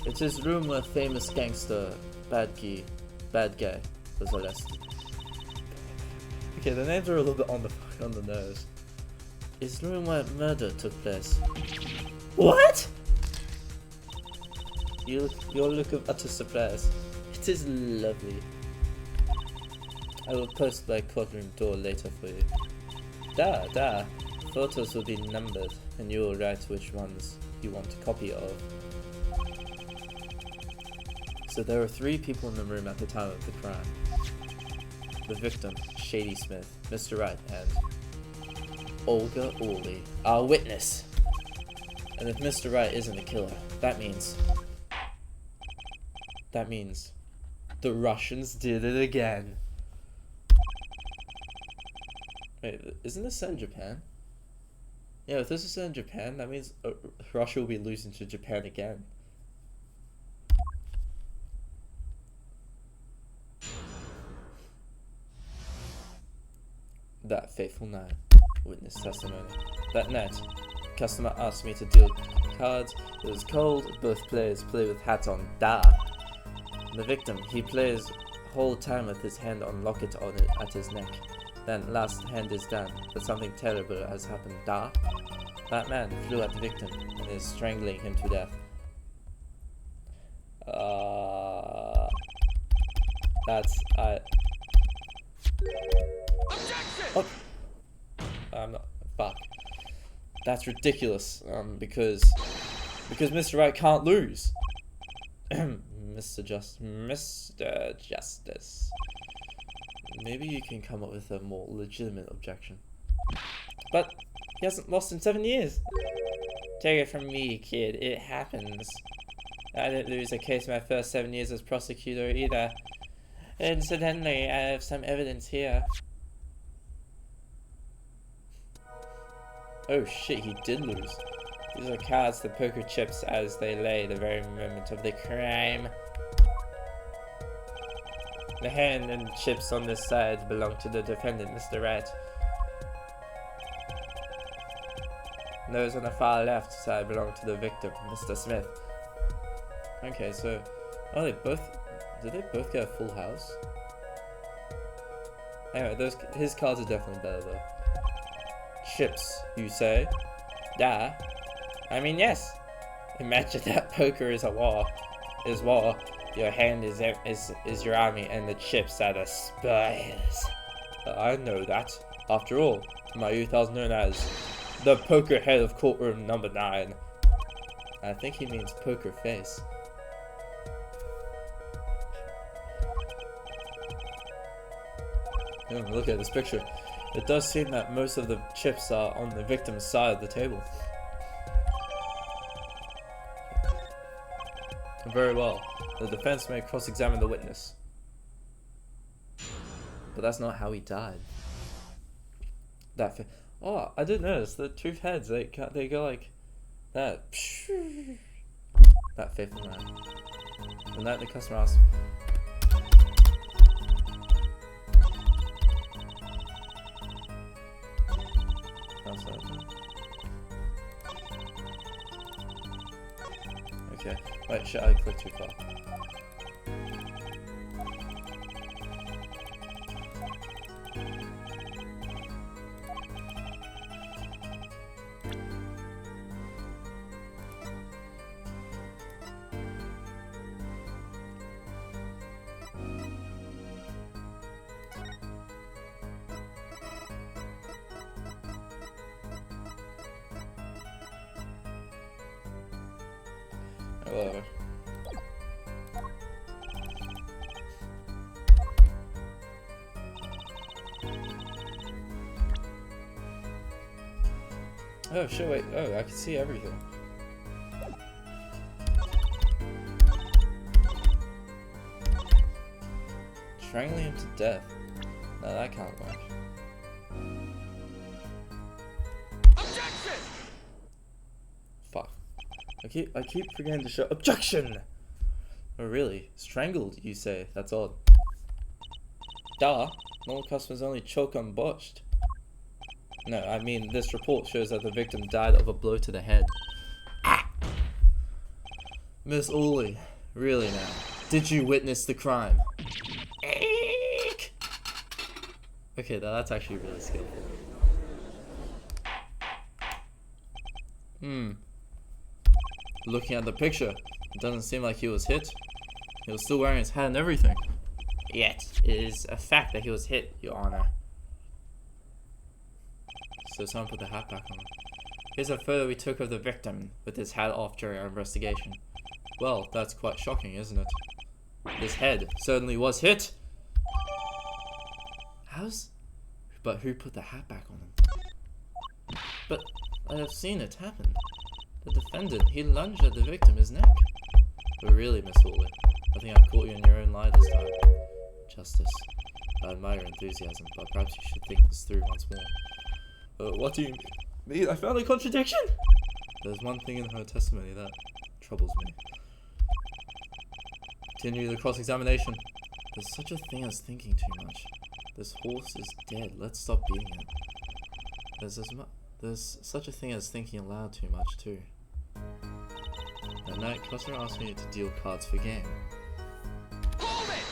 It is room where famous gangster, bad guy, was arrested. Okay, the names are a little bit on the nose. It's room where murder took place. What? Your look of utter surprise. It is lovely. I will post my courtroom door later for you. Da. Photos will be numbered, and you will write which ones you want a copy of. So there were 3 people in the room at the time of the crime. The victim, Shady Smith, Mr. Wright, and Olga Orly, our witness. And if Mr. Wright isn't a killer, that means the Russians did it again. Wait, isn't this set in Japan? Yeah, if this is set in Japan, that means Russia will be losing to Japan again. That fateful night. Witness testimony. That night, customer asked me to deal cards. It was cold. Both players play with hats on. Da. The victim, he plays whole time with his hand on locket on it at his neck. Then last hand is done, but something terrible has happened. Da. That man flew at the victim and is strangling him to death. Oh. I'm not. Fuck. That's ridiculous. Because Mr. Wright can't lose. Mr. Justice. Maybe you can come up with a more legitimate objection. But he hasn't lost in 7 years. Take it from me, kid. It happens. I didn't lose a case my first 7 years as prosecutor either. Incidentally, I have some evidence here. Oh shit, he did lose. These are cards, the poker chips as they lay the very moment of the crime. The hand and chips on this side belong to the defendant, Mr. Wright. Those on the far left side belong to the victim, Mr. Smith. Okay, so did they both get a full house? Anyway, his cards are definitely better though. Chips, you say? Yeah. I mean, yes. Imagine that poker is war. Your hand is your army, and the chips are the spies. I know that. After all, in my youth I was known as the poker head of courtroom number 9. I think he means poker face. Look at this picture. It does seem that most of the chips are on the victim's side of the table. Very well. The defense may cross-examine the witness. But that's not how he died. Oh, I did notice the 2 heads, they go like that. That fateful night. The night the customer asked. Okay. Wait, shit, I clicked too far. Whatever. Oh shit, wait, oh, I can see everything. Strangling him to death. No, that can't work. Objection! Fuck. I keep forgetting to show objection! Oh really? Strangled, you say? That's odd. Duh! Normal customers only choke on botched. No, I mean, this report shows that the victim died of a blow to the head. Ah! Miss Orly, really now? Did you witness the crime? Okay, that's actually really skillful. Looking at the picture, it doesn't seem like he was hit. He was still wearing his hat and everything. Yet, it is a fact that he was hit, Your Honor. So someone put the hat back on him. Here's a photo we took of the victim with his hat off during our investigation. Well, that's quite shocking, isn't it? His head certainly was hit! But who put the hat back on him? But I have seen it happen. The defendant, he lunged at the victim's neck. But really, Miss Orly, I think I've caught you in your own lie this time. Justice. I admire your enthusiasm, but perhaps you should think this through once more. What do you mean? I found a contradiction! There's one thing in her testimony that troubles me. Continue the cross-examination. There's such a thing as thinking too much. This horse is dead. Let's stop beating it. There's such a thing as thinking aloud too much too. That night, customer asked me to deal cards for game. Hold it!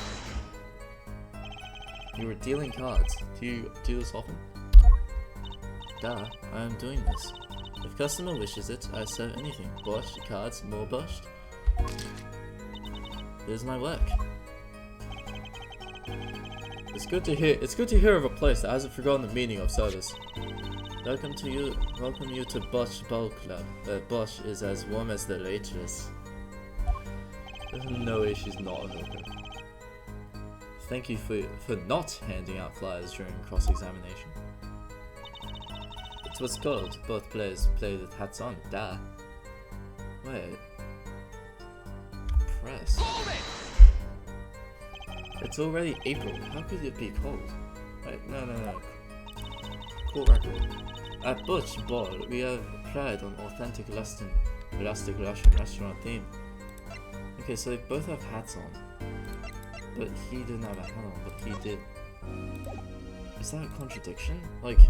You were dealing cards. Do you do this often? Duh, I am doing this. If customer wishes it, I serve anything. Boshed, cards, more boshed. Here's my work. It's good to hear of a place that hasn't forgotten the meaning of service. Welcome you to Bosch Bowl Club, where Bosch is as warm as the waitress. There's no way she's not a hooker. Thank you for not handing out flyers during cross-examination. It was cold. Both players played with hats on. Duh. Wait. Press. It's already April. How could it be cold? Wait, no. Court record. At Butch Ball, we have pride on authentic Russian restaurant theme. Okay, so they both have hats on. But he didn't have a hat on, but he did. Is that a contradiction? Like, he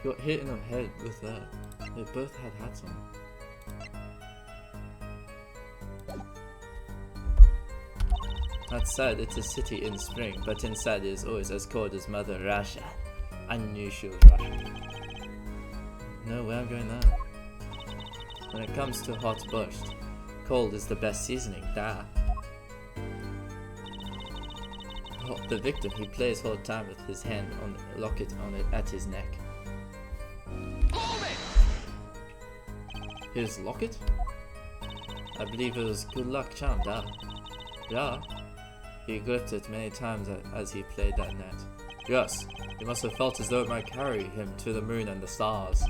got hit in the head with that. They both had hats on. That said, it's a city in spring, but inside it is always as cold as Mother Russia. I knew she was Russian. No way I'm going there. When it comes to hot borscht, cold is the best seasoning, duh. Oh, the victim, he plays whole time with his hand on the locket on it at his neck. His locket? I believe it was good luck charm, duh. Yeah. He gripped it many times as he played that net. Yes, he must have felt as though it might carry him to the moon and the stars.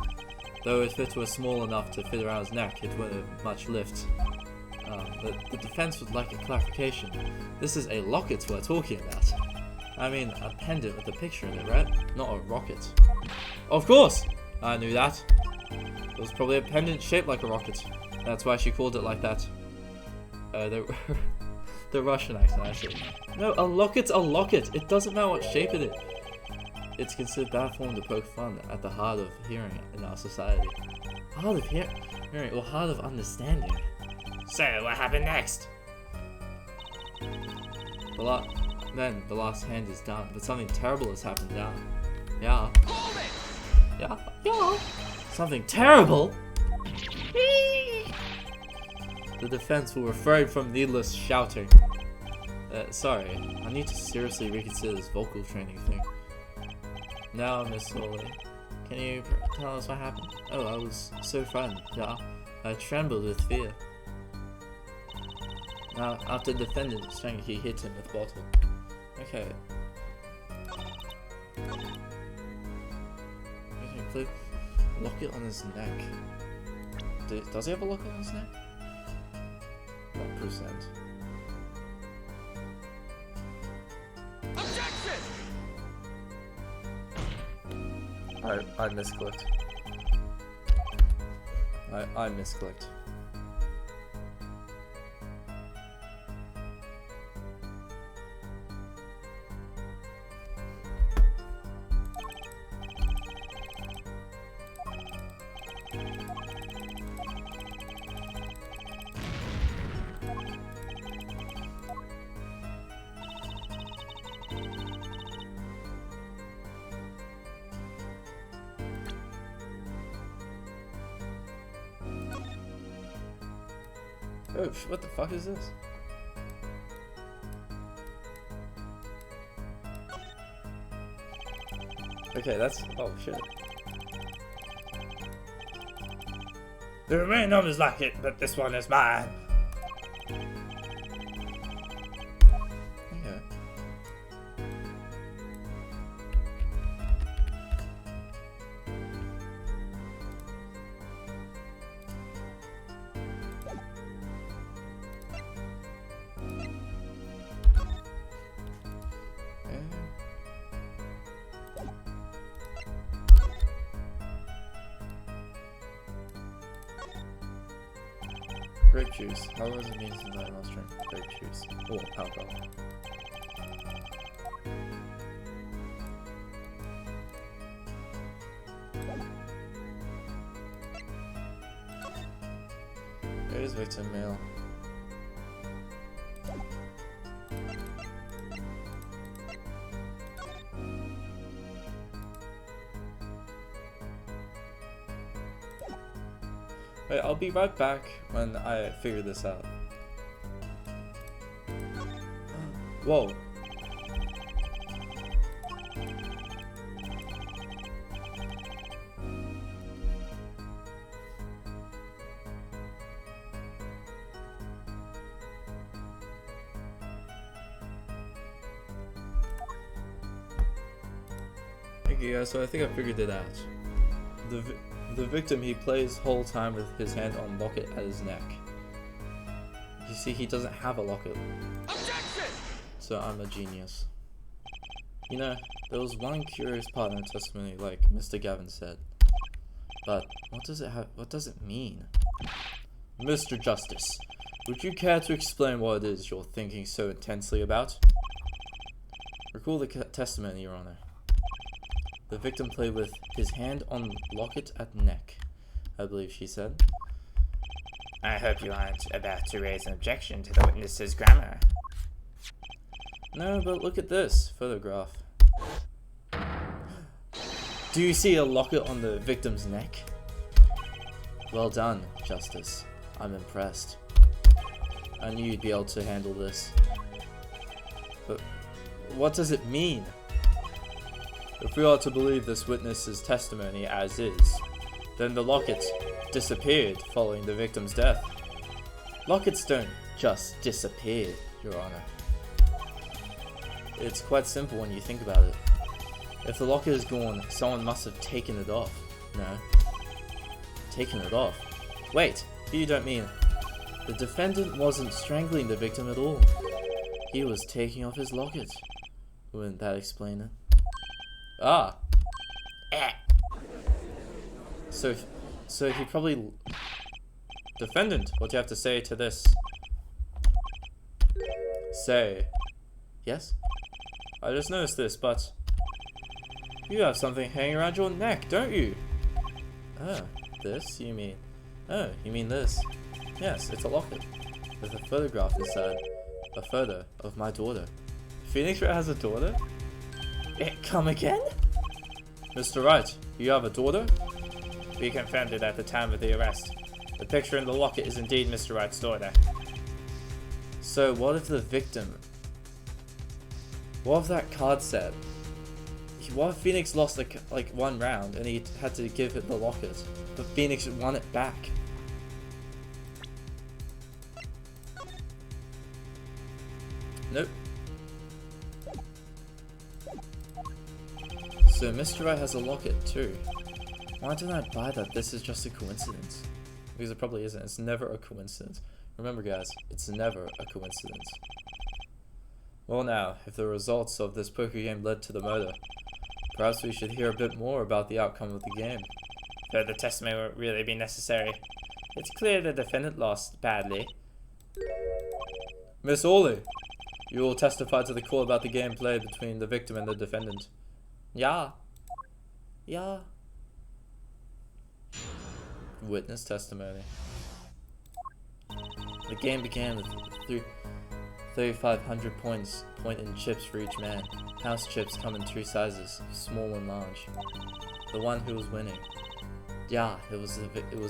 Though if it were small enough to fit around his neck, it wouldn't have much lift. The defense would like a clarification. This is a locket we're talking about. I mean, a pendant with a picture in it, right? Not a rocket. Of course! I knew that. It was probably a pendant shaped like a rocket. That's why she called it like that. The the Russian accent, actually. No, a locket's a locket. It doesn't matter what shape it is. It's considered bad form to poke fun at the heart of hearing in our society. Heart of hearing, or heart of understanding. So, what happened next? Then the last hand is done, but something terrible has happened now. Yeah. Yeah. Something terrible? The defense will refrain from needless shouting. Sorry, I need to seriously reconsider this vocal training thing. Now, Miss Orly, can you tell us what happened? Oh, I was so frightened, yeah. I trembled with fear. Now, after the defendant strength, he hit him with a bottle. Okay. Put locket on his neck. Does he have a locket on his neck? What percent? Objection! I misclicked. I misclicked. Oh, what the fuck is this? Okay, that's... oh, shit. There are many numbers like it, but this one is mine. Okay. Grape juice. How does it mean to not drink grape juice? Or alcohol. There is victim mail. Wait, I'll be right back when I figure this out. Whoa. Okay guys, so I think I figured it out. The victim, he plays whole time with his hand on locket at his neck. You see, he doesn't have a locket. Objection! So I'm a genius. You know, there was one curious part in the testimony, like Mr. Gavin said. But what does it mean? Mr. Justice, would you care to explain what it is you're thinking so intensely about? Recall the testimony, Your Honor. The victim played with his hand on locket at neck, I believe she said. I hope you aren't about to raise an objection to the witness's grammar. No, but look at this photograph. Do you see a locket on the victim's neck? Well done, Justice. I'm impressed. I knew you'd be able to handle this. But what does it mean? If we are to believe this witness's testimony as is, then the locket disappeared following the victim's death. Lockets don't just disappear, Your Honor. It's quite simple when you think about it. If the locket is gone, someone must have taken it off. No. Taken it off? Wait, you don't mean... The defendant wasn't strangling the victim at all. He was taking off his locket. Wouldn't that explain it? Ah. So he probably... Defendant, what do you have to say to this? Say. Yes? I just noticed this, but you have something hanging around your neck, don't you? Oh, this, you mean? Oh, you mean this? Yes, it's a locket with a photograph inside. A photo of my daughter. Phoenix Wright has a daughter? Come again? Mr. Wright, you have a daughter? We confirmed it at the time of the arrest. The picture in the locket is indeed Mr. Wright's daughter. So what if the victim... What if that card said... What if Phoenix lost like one round and he had to give it the locket, but Phoenix won it back? Nope. So Mr. Wright has a locket too. Why don't I buy that this is just a coincidence? Because it probably isn't. It's never a coincidence. Remember guys, it's never a coincidence. Well now, if the results of this poker game led to the murder, perhaps we should hear a bit more about the outcome of the game. Further testimony won't really be necessary. It's clear the defendant lost badly. Miss Orly, you will testify to the court about the game played between the victim and the defendant. Yeah. Yeah. Witness testimony. The game began with 3,500 points, point in chips for each man. House chips come in two sizes, small and large. The one who was winning. Yeah, it was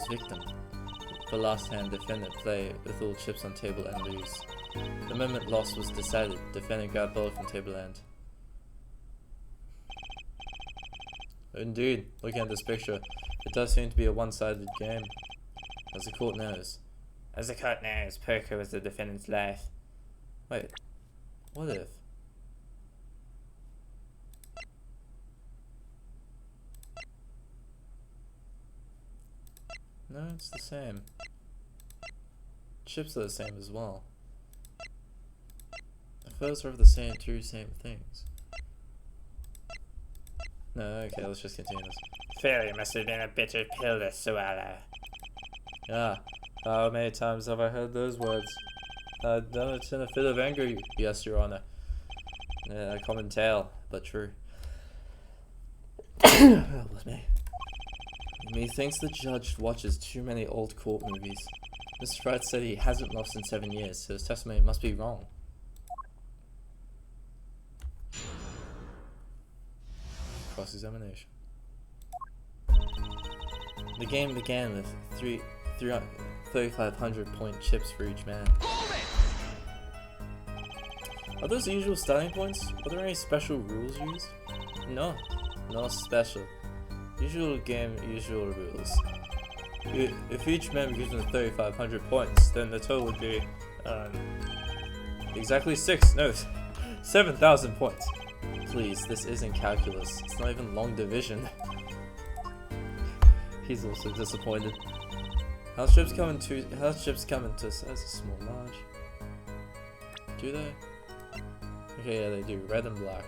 victim. The last hand, defendant play with all chips on table and lose. The moment loss was decided, defendant got both from table end. Indeed, looking at this picture, it does seem to be a one-sided game. As the court knows. As the court knows, poker was the defendant's life. Wait, what if? No, it's the same. Chips are the same as well. The photos are of the two same things. No, okay, let's just continue this. Failure must have been a bitter pill to swallow. Ah, how many times have I heard those words? I've done it in a fit of anger, yes, Your Honor. A common tale, but true. Oh, bless me. Methinks the judge watches too many old court movies. Mr. Wright said he hasn't lost in 7 years, so his testimony must be wrong. Cross-examination. The game began with 3,500 point chips for each man. Are those the usual starting points? Are there any special rules used? No, not special. Usual game, usual rules. If each man gives them 3,500 points, then the total would be exactly 7,000 points. Please, this isn't calculus. It's not even long division. He's also disappointed. House chips come in sizes small, large. Do they? Okay, yeah, they do. Red and black.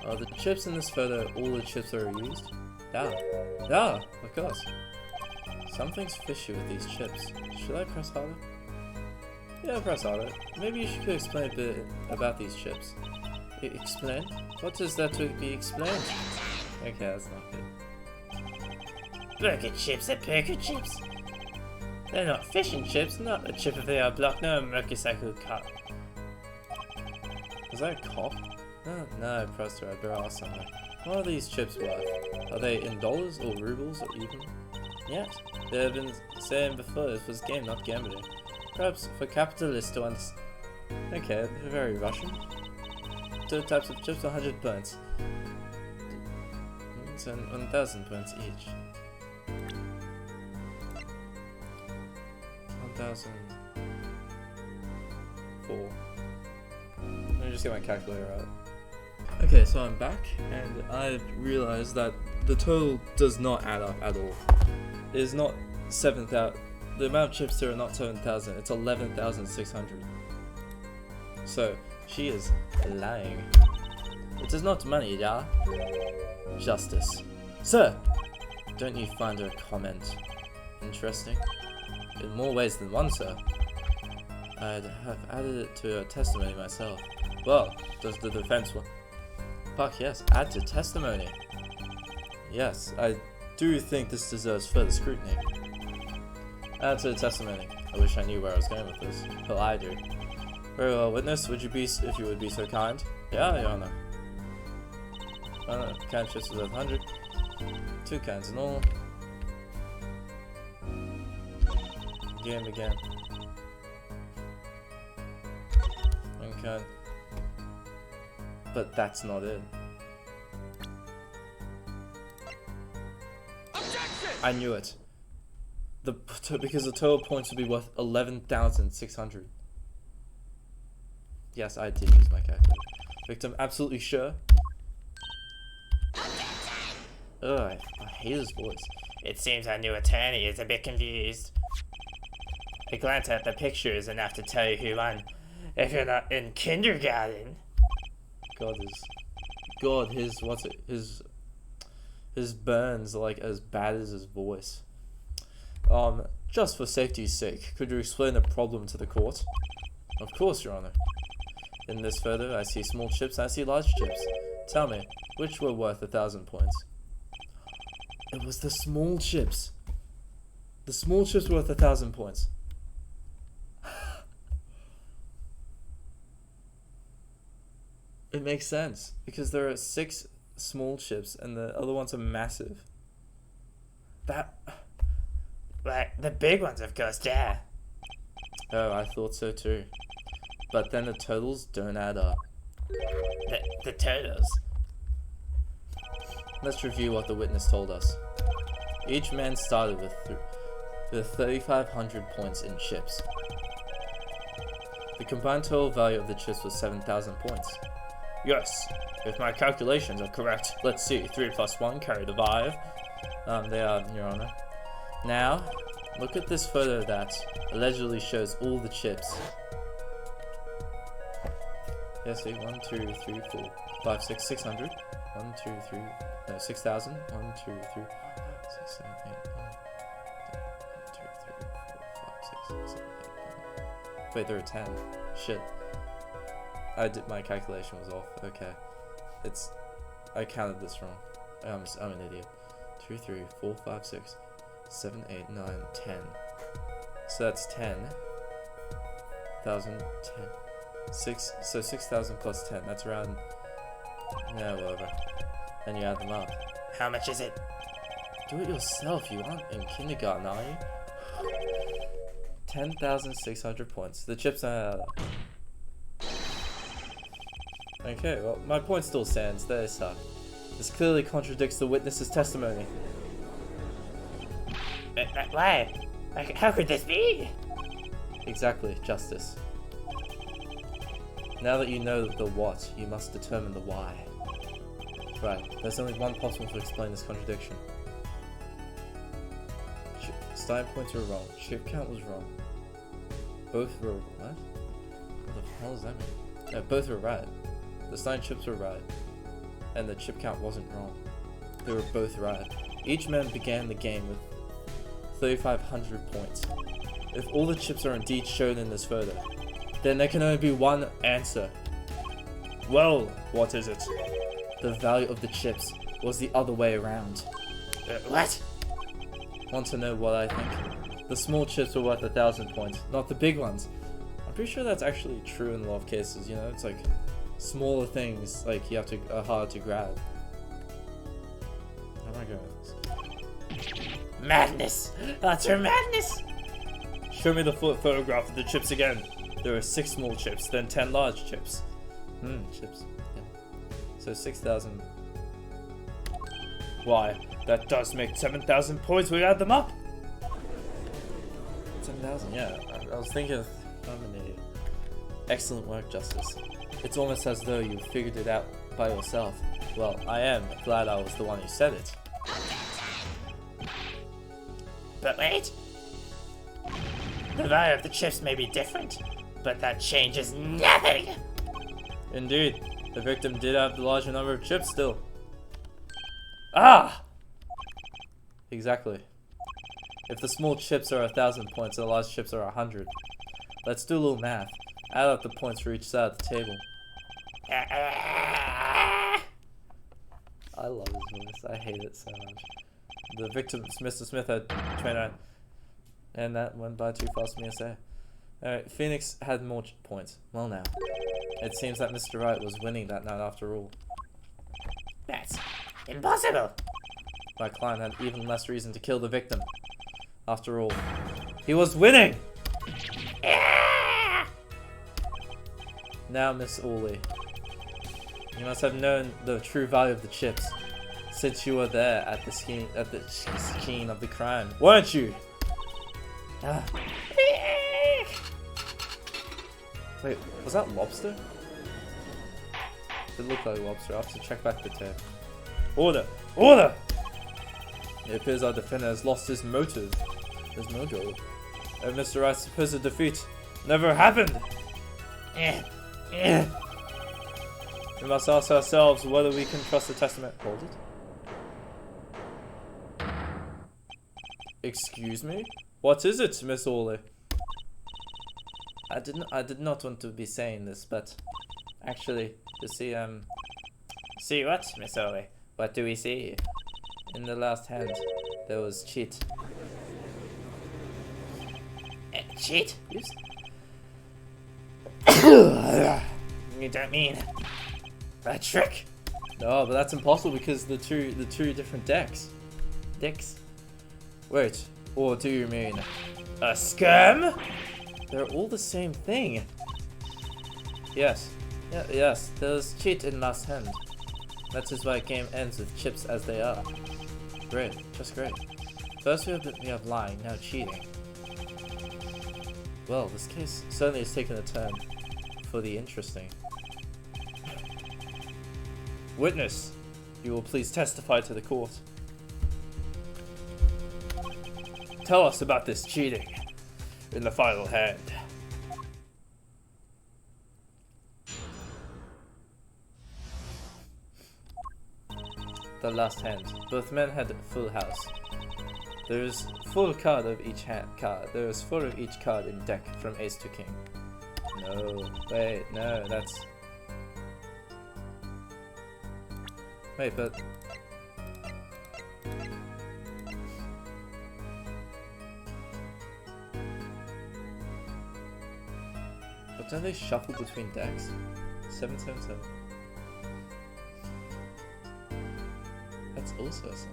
Are the chips in this photo all the chips that are used? Yeah. Yeah, of course. Something's fishy with these chips. Should I press harder? Yeah, press harder. Maybe you should explain a bit about these chips. Explain? What is there to be explained? Okay, that's not good. Burger chips are burger chips. They're not fish and chips, not a chip if they are blocked, no motorcycle cop. Is that a cop? No, Prester, I better ask something. What are these chips worth? Are they in dollars or rubles or even? Yes, they have been saying before this was game, not gambling. Perhaps for capitalists to understand. Okay, they're very Russian. 2 types of chips, 100 points. And 1,000 points each. 1,004. Let me just get my calculator out. Okay, so I'm back, and I've realized that the total does not add up at all. It is not 7,000. The amount of chips here are not 7,000, it's 11,600. So, she is lying. It is not money, yeah? Justice. Sir! Don't you find her comment interesting? In more ways than one, sir. I'd have added it to her testimony myself. Well, does the defense want... Fuck yes, add to testimony. Yes, I do think this deserves further scrutiny. Add to the testimony. I wish I knew where I was going with this. Well, I do. Very well, witness, would you be, if you would be so kind? Yeah, Your Honor. Can chips was 100. 2 cans in all. Game again. 1 can. But that's not it. Objection! I knew it. Because the total points would be worth 11,600. Yes, I did use my calculator. Victim, absolutely sure. Ugh, I hate his voice. It seems our new attorney is a bit confused. A glance at the picture is enough to tell you who won. If you're not in kindergarten. His burns are like as bad as his voice. Just for safety's sake, could you explain the problem to the court? Of course, Your Honor. In this photo, I see small chips and I see large chips. Tell me, which were worth 1,000 points? It was the small chips. The small chips were worth 1,000 points. It makes sense, because there are 6 small chips and the other ones are massive. Like, the big ones, of course, yeah. Oh, I thought so too. But then the totals don't add up. The totals? Let's review what the witness told us. Each man started with 3,500 points in chips. The combined total value of the chips was 7,000 points. Yes, if my calculations are correct. Let's see, 3 plus 1 carry the 5. They are, Your Honor. Now, look at this photo that allegedly shows all the chips. Yes, see, 1, 2, 3, 4, 5, 6, 600. 1, 2, 3, no, 6,000. 1, 2, 3, 6, 7, 8, 9, 10, 1, 2, 3, 4, 5, 6, 7, 8, 9. Wait, there are 10. Shit. My calculation was off. Okay. I counted this wrong. I'm an idiot. 2, 3, 4, 5, 6, 7, 8, 9, 10. So that's 10,000, 10. 6, so 6,000 plus 10. That's around, yeah, whatever. And you add them up. How much is it? Do it yourself. You aren't in kindergarten, are you? 10,600 points. The chips are... Okay, well, my point still stands. They suck. This clearly contradicts the witness's testimony. Why? How could this be? Exactly, Justice. Now that you know the what, you must determine the why. Right, there's only one possible to explain this contradiction. Starting points were wrong. Chip count was wrong. Both were... what? What the hell does that mean? No, both were right. The starting chips were right. And the chip count wasn't wrong. They were both right. Each man began the game with 3,500 points. If all the chips are indeed shown in this photo, then there can only be one answer. Well, what is it? The value of the chips was the other way around. What? Want to know what I think? The small chips were worth 1,000 points, not the big ones. I'm pretty sure that's actually true in a lot of cases, you know? It's like smaller things, like you have to are hard to grab. How am I going with this? Madness! Utter madness! Show me the full photograph of the chips again. There are 6 small chips, then 10 large chips. Chips. Yeah. So 6,000. Why? That does make 7,000 points. We add them up. 7,000. Yeah. I was thinking. I'm an idiot. Excellent work, Justice. It's almost as though you figured it out by yourself. Well, I am glad I was the one who said it. But wait. The value of the chips may be different, but that changes nothing! Indeed, the victim did have the larger number of chips still. Ah! Exactly. If the small chips are 1,000 points and the large chips are 100. Let's do a little math. Add up the points for each side of the table. I love his voice. I hate it so much. The victim, Mr. Smith, had 29. And that went by too fast for me to say. Alright, Phoenix had more points. Well now. It seems that Mr. Wright was winning that night after all. That's impossible. My client had even less reason to kill the victim. After all, he was winning! Now, Miss Orly, you must have known the true value of the chips, since you were there at the scene of the crime, weren't you? Wait, was that lobster? It looked like lobster. I have to check back the tape. Order! Order! It appears our defender has lost his motive. His mojo. And Mr. Wright's supposed defeat never happened! We must ask ourselves whether we can trust the testament. Hold it. Excuse me? What is it, Miss Orly? I did not want to be saying this, but actually, you see, See what, Miss Orly? What do we see? In the last hand, there was cheat. Cheat? Yes. You don't mean a trick? No, but that's impossible because the two different decks. Wait, or do you mean A scam? they're all the same thing? Yes. Yes, there's cheat in last hand. That is why game ends with chips as they are. Great, just great. First we have lying, now cheating. Well, this case certainly has taken a turn for the interesting. Witness, you will please testify to the court. Tell us about this cheating in the final hand. The last hand. Both men had full house. There is full card of each card. There is full of each card in deck from ace to king. No, wait, no, that's... Wait, but... But don't they shuffle between decks? 777. That's also a sum.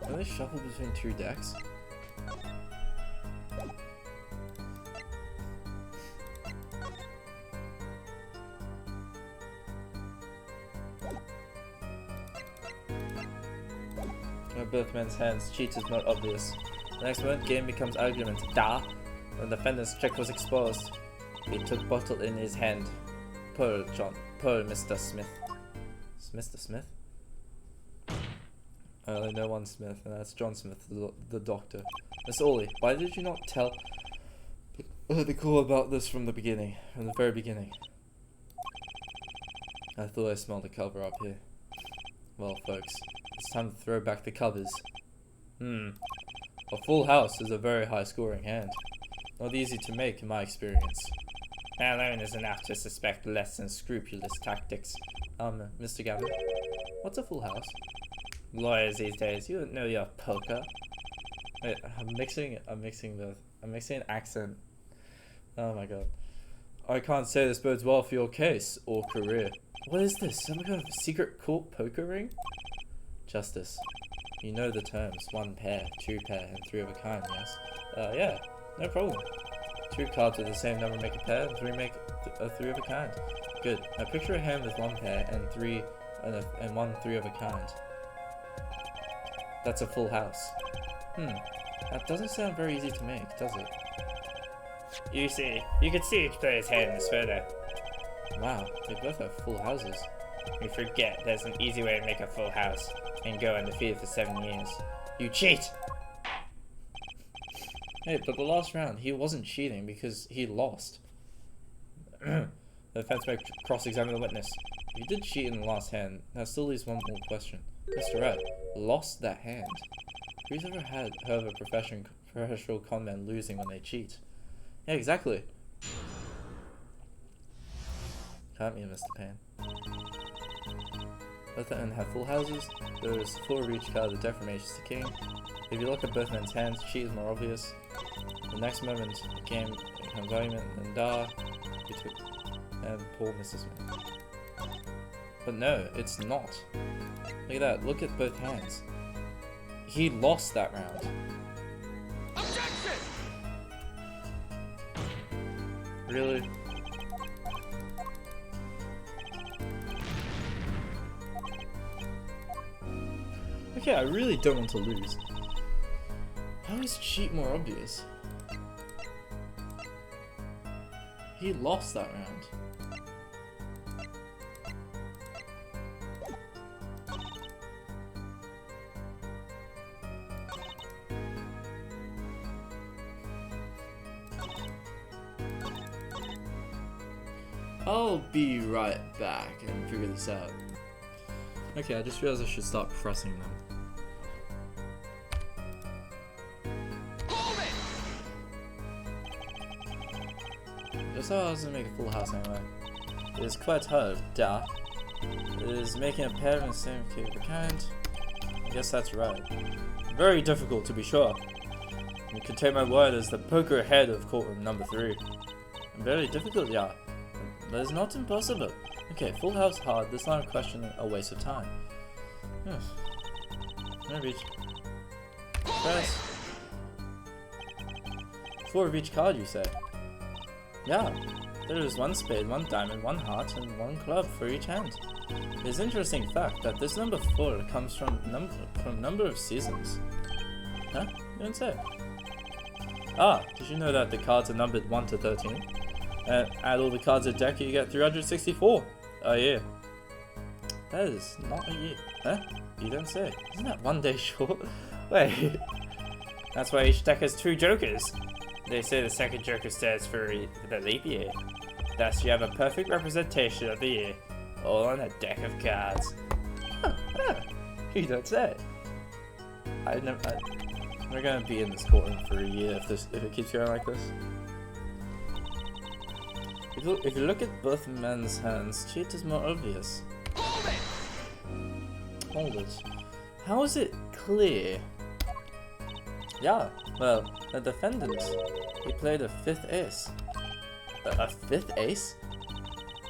Don't they shuffle between two decks? Both men's hands, cheat is not obvious. The next moment, game becomes argument. Da! When the defendant's trick was exposed, he took bottle in his hand. Poor Mr. Smith. Mr. Smith? I only know one Smith, and that's John Smith, the doctor. Miss Orly, why did you not tell the court about this from the beginning? From the very beginning? I thought I smelled a cover up here. Well, folks, it's time to throw back the covers. A full house is a very high-scoring hand. Not easy to make in my experience. That alone is enough to suspect less than scrupulous tactics. Mr. Gavin, what's a full house? Lawyers these days, you don't know your poker. Wait, I'm mixing both. I'm mixing an accent. Oh my god. I can't say this bodes well for your case or career. What is this? Some kind of secret court poker ring? Justice. You know the terms. 1 pair, 2 pair, and 3 of a kind, yes? Yeah, no problem. 2 cards with the same number make a pair, and 3 make a 3 of a kind. Good. Now picture a hand with 1 pair and 1 3 of a kind. That's a full house. That doesn't sound very easy to make, does it? You see, you can see each player's hand in this photo. Wow, they both have full houses. You forget there's an easy way to make a full house and go undefeated for 7 years. You cheat! Hey, but the last round, he wasn't cheating because he lost. The defense may cross-examine the witness. If you did cheat in the last hand, that still leaves one more question. Mr. Wright lost that hand. Who's ever heard of a professional conman losing when they cheat? Yeah, exactly. Can't be Mr. Payne. Both ends have full houses. There is 4 of each card. The deck remains to king. If you look at both men's hands, cheat is more obvious. The next moment, the game becomes argument and between and poor Mr. Smith. But no, it's not. Look at that. Look at both hands. He lost that round. Objection! Really? Okay, I really don't want to lose. How is cheat more obvious? He lost that round. I'll be right back and figure this out. Okay, I just realized I should start pressing them. Just how I was gonna make a full house anyway. It is quite hard, duh. It is making a pair in the same cube of a kind. I guess that's right. Very difficult to be sure. You can take my word as the poker head of courtroom number 3. Very difficult, yeah. But it's not impossible. Okay, full house hard. This line of questioning a waste of time. Yes. Maybe. Press. 4 of each card, you say? Yeah. There is 1 spade, 1 diamond, 1 heart, and 1 club for each hand. It is an interesting fact that this number 4 comes from number of seasons. Huh? You don't say. Ah, did you know that the cards are numbered 1 to 13? And add all the cards in a deck, you get 364. Oh yeah. That is not a year. Huh? You don't say. Isn't that 1 day short? Wait. That's why each deck has 2 jokers. They say the second joker stands for the leap year. Thus you have a perfect representation of the year, all on a deck of cards. Huh, huh. You don't say. We're gonna be in this courtroom for a year if it keeps going like this. If you look at both men's hands, cheat is more obvious. Hold it. How is it clear? Yeah, well, the defendant, he played a 5th ace. A 5th ace?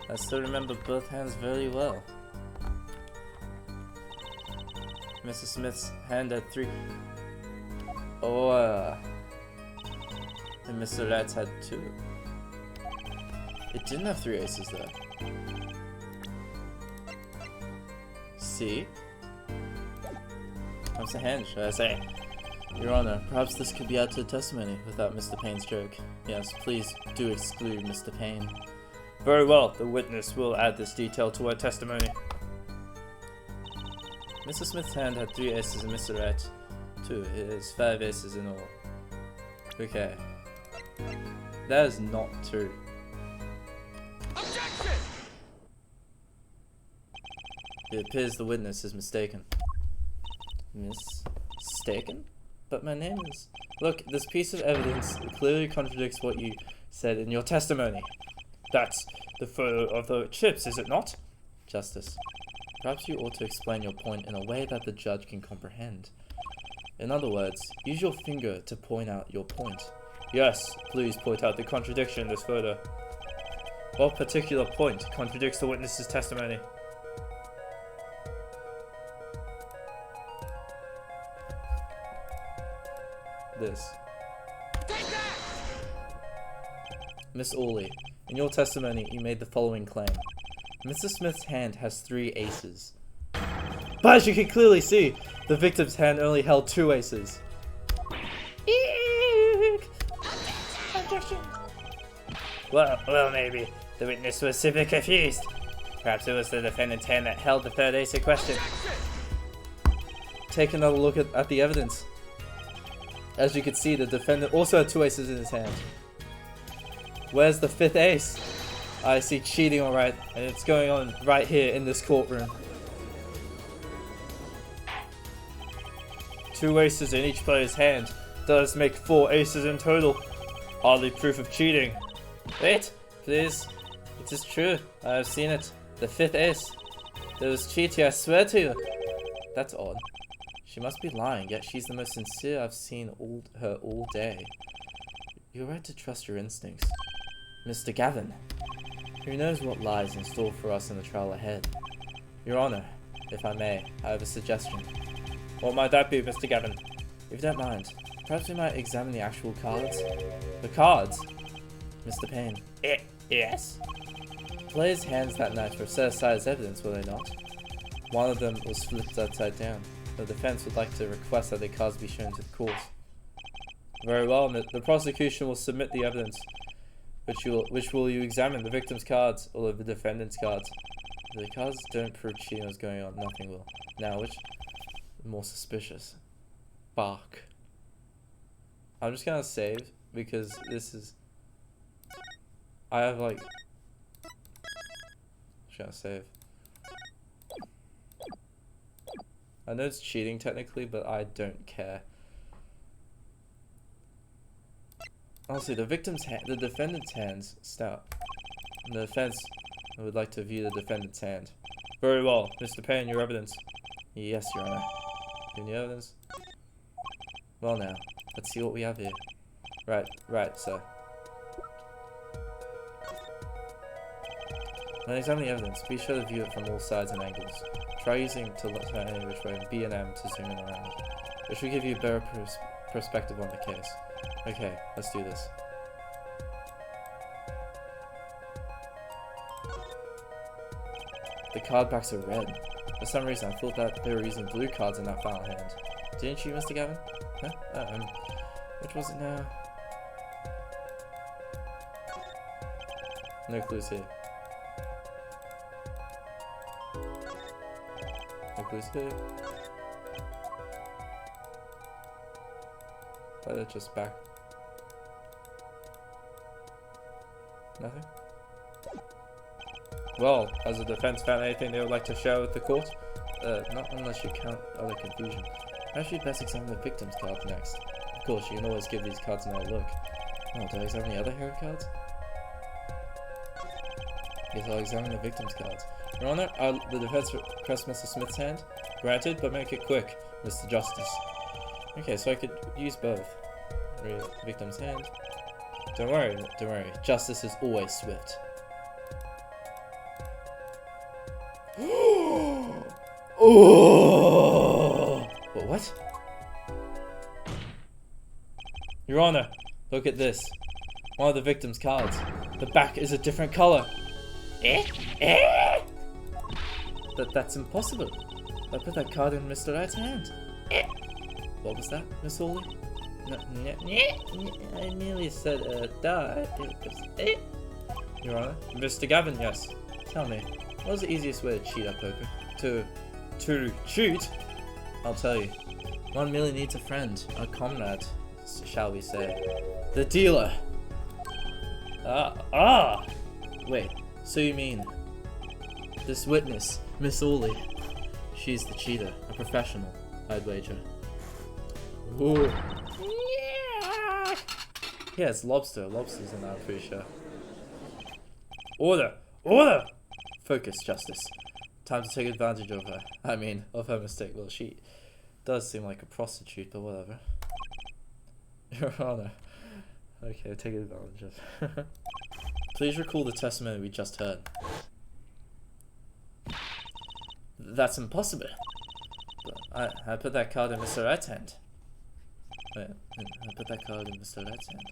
I still remember both hands very well. Mr. Smith's hand had 3. Oh, and Mr. Wright's had 2. It didn't have 3 aces though. See? Comes the hand, should I say? Your Honor, perhaps this could be added to the testimony without Mr. Payne's joke. Yes, please do exclude Mr. Payne. Very well, the witness will add this detail to her testimony. Mr. Smith's hand had 3 aces and Mr. Wright 2. It is 5 aces in all. Okay. That is not true. Objection! It appears the witness is mistaken. Mistaken? But my name is... Look, this piece of evidence clearly contradicts what you said in your testimony. That's the photo of the chips, is it not? Justice. Perhaps you ought to explain your point in a way that the judge can comprehend. In other words, use your finger to point out your point. Yes, please point out the contradiction in this photo. What particular point contradicts the witness's testimony? This. Take that! Miss Orly, in your testimony, you made the following claim. Mr. Smith's hand has 3 aces. But as you can clearly see, the victim's hand only held 2 aces. Objection! Well, maybe. The witness was simply confused. Perhaps it was the defendant's hand that held the 3rd ace in question. Take another look at the evidence. As you can see, the defendant also had 2 aces in his hand. Where's the 5th ace? I see cheating, alright, and it's going on right here in this courtroom. 2 aces in each player's hand does make 4 aces in total. Hardly proof of cheating. Wait, please. It is true. I have seen it. The 5th ace. There was cheating, I swear to you. That's odd. She must be lying, yet she's the most sincere I've seen her all day. You're right to trust your instincts. Mr. Gavin. Who knows what lies in store for us in the trial ahead? Your Honor, if I may, I have a suggestion. What might that be, Mr. Gavin? If you don't mind, perhaps we might examine the actual cards? The cards? Mr. Payne. Yes? Players' hands that night were set aside as evidence, were they not? One of them was flipped upside down. The defense would like to request that the cards be shown to the court. Very well, the prosecution will submit the evidence. Which will you examine, the victim's cards or the defendant's cards? If the cards don't prove cheating was going on, nothing will. Now, which more suspicious? Bark. I'm just gonna save because this is. I have like. Just gonna save. I know it's cheating technically, but I don't care. Honestly, the defendant's hands stout. And the defense would like to view the defendant's hand. Very well, Mr. Payne, your evidence. Yes, Your Honor. Any evidence? Well now, let's see what we have here. Right, sir. When examining the evidence, be sure to view it from all sides and angles. Try using to turn any which way and B and M to zoom in around. Which will give you a better perspective on the case. Okay, let's do this. The card backs are red. For some reason, I thought that they were using blue cards in that final hand. Didn't you, Mr. Gavin? Huh? Which was it now? No clues here. No clues here. Just back. Nothing? Well, has the defense found anything they would like to share with the court? Not unless you count other confusion. Perhaps you'd best examine the victim's cards next. Of course, you can always give these cards another look. Oh, do I examine the other hero cards? Yes, I'll examine the victim's cards. Your Honor, the defense requests Mr. Smith's hand. Granted, but make it quick, Mr. Justice. Okay, so I could use both. Read the victim's hand. Don't worry. Justice is always swift. Oh! What? Your Honor, look at this. One of the victim's cards. The back is a different color. That's impossible. I put that card in Mr. Wright's hand. What was that, Miss Orly? I merely said, die. Your Honor? Mr. Gavin, yes. Tell me, what was the easiest way to cheat at poker? To cheat? I'll tell you. One merely needs a friend, a comrade, shall we say. The dealer! Wait, so you mean this witness, Miss Orly? She's the cheater, a professional, I'd wager. Ooh. Yeah. Yeah, it's lobster. Lobster's in that, I'm pretty sure. Order! Focus, Justice. Time to take advantage of her. I mean, of her mistake. Well, she does seem like a prostitute, but whatever. Your Honor. Okay, take advantage of. Please recall the testimony we just heard. That's impossible. But I put that card in Mr. Wright's hand. Wait, I put that card in Mr. Wright's hand.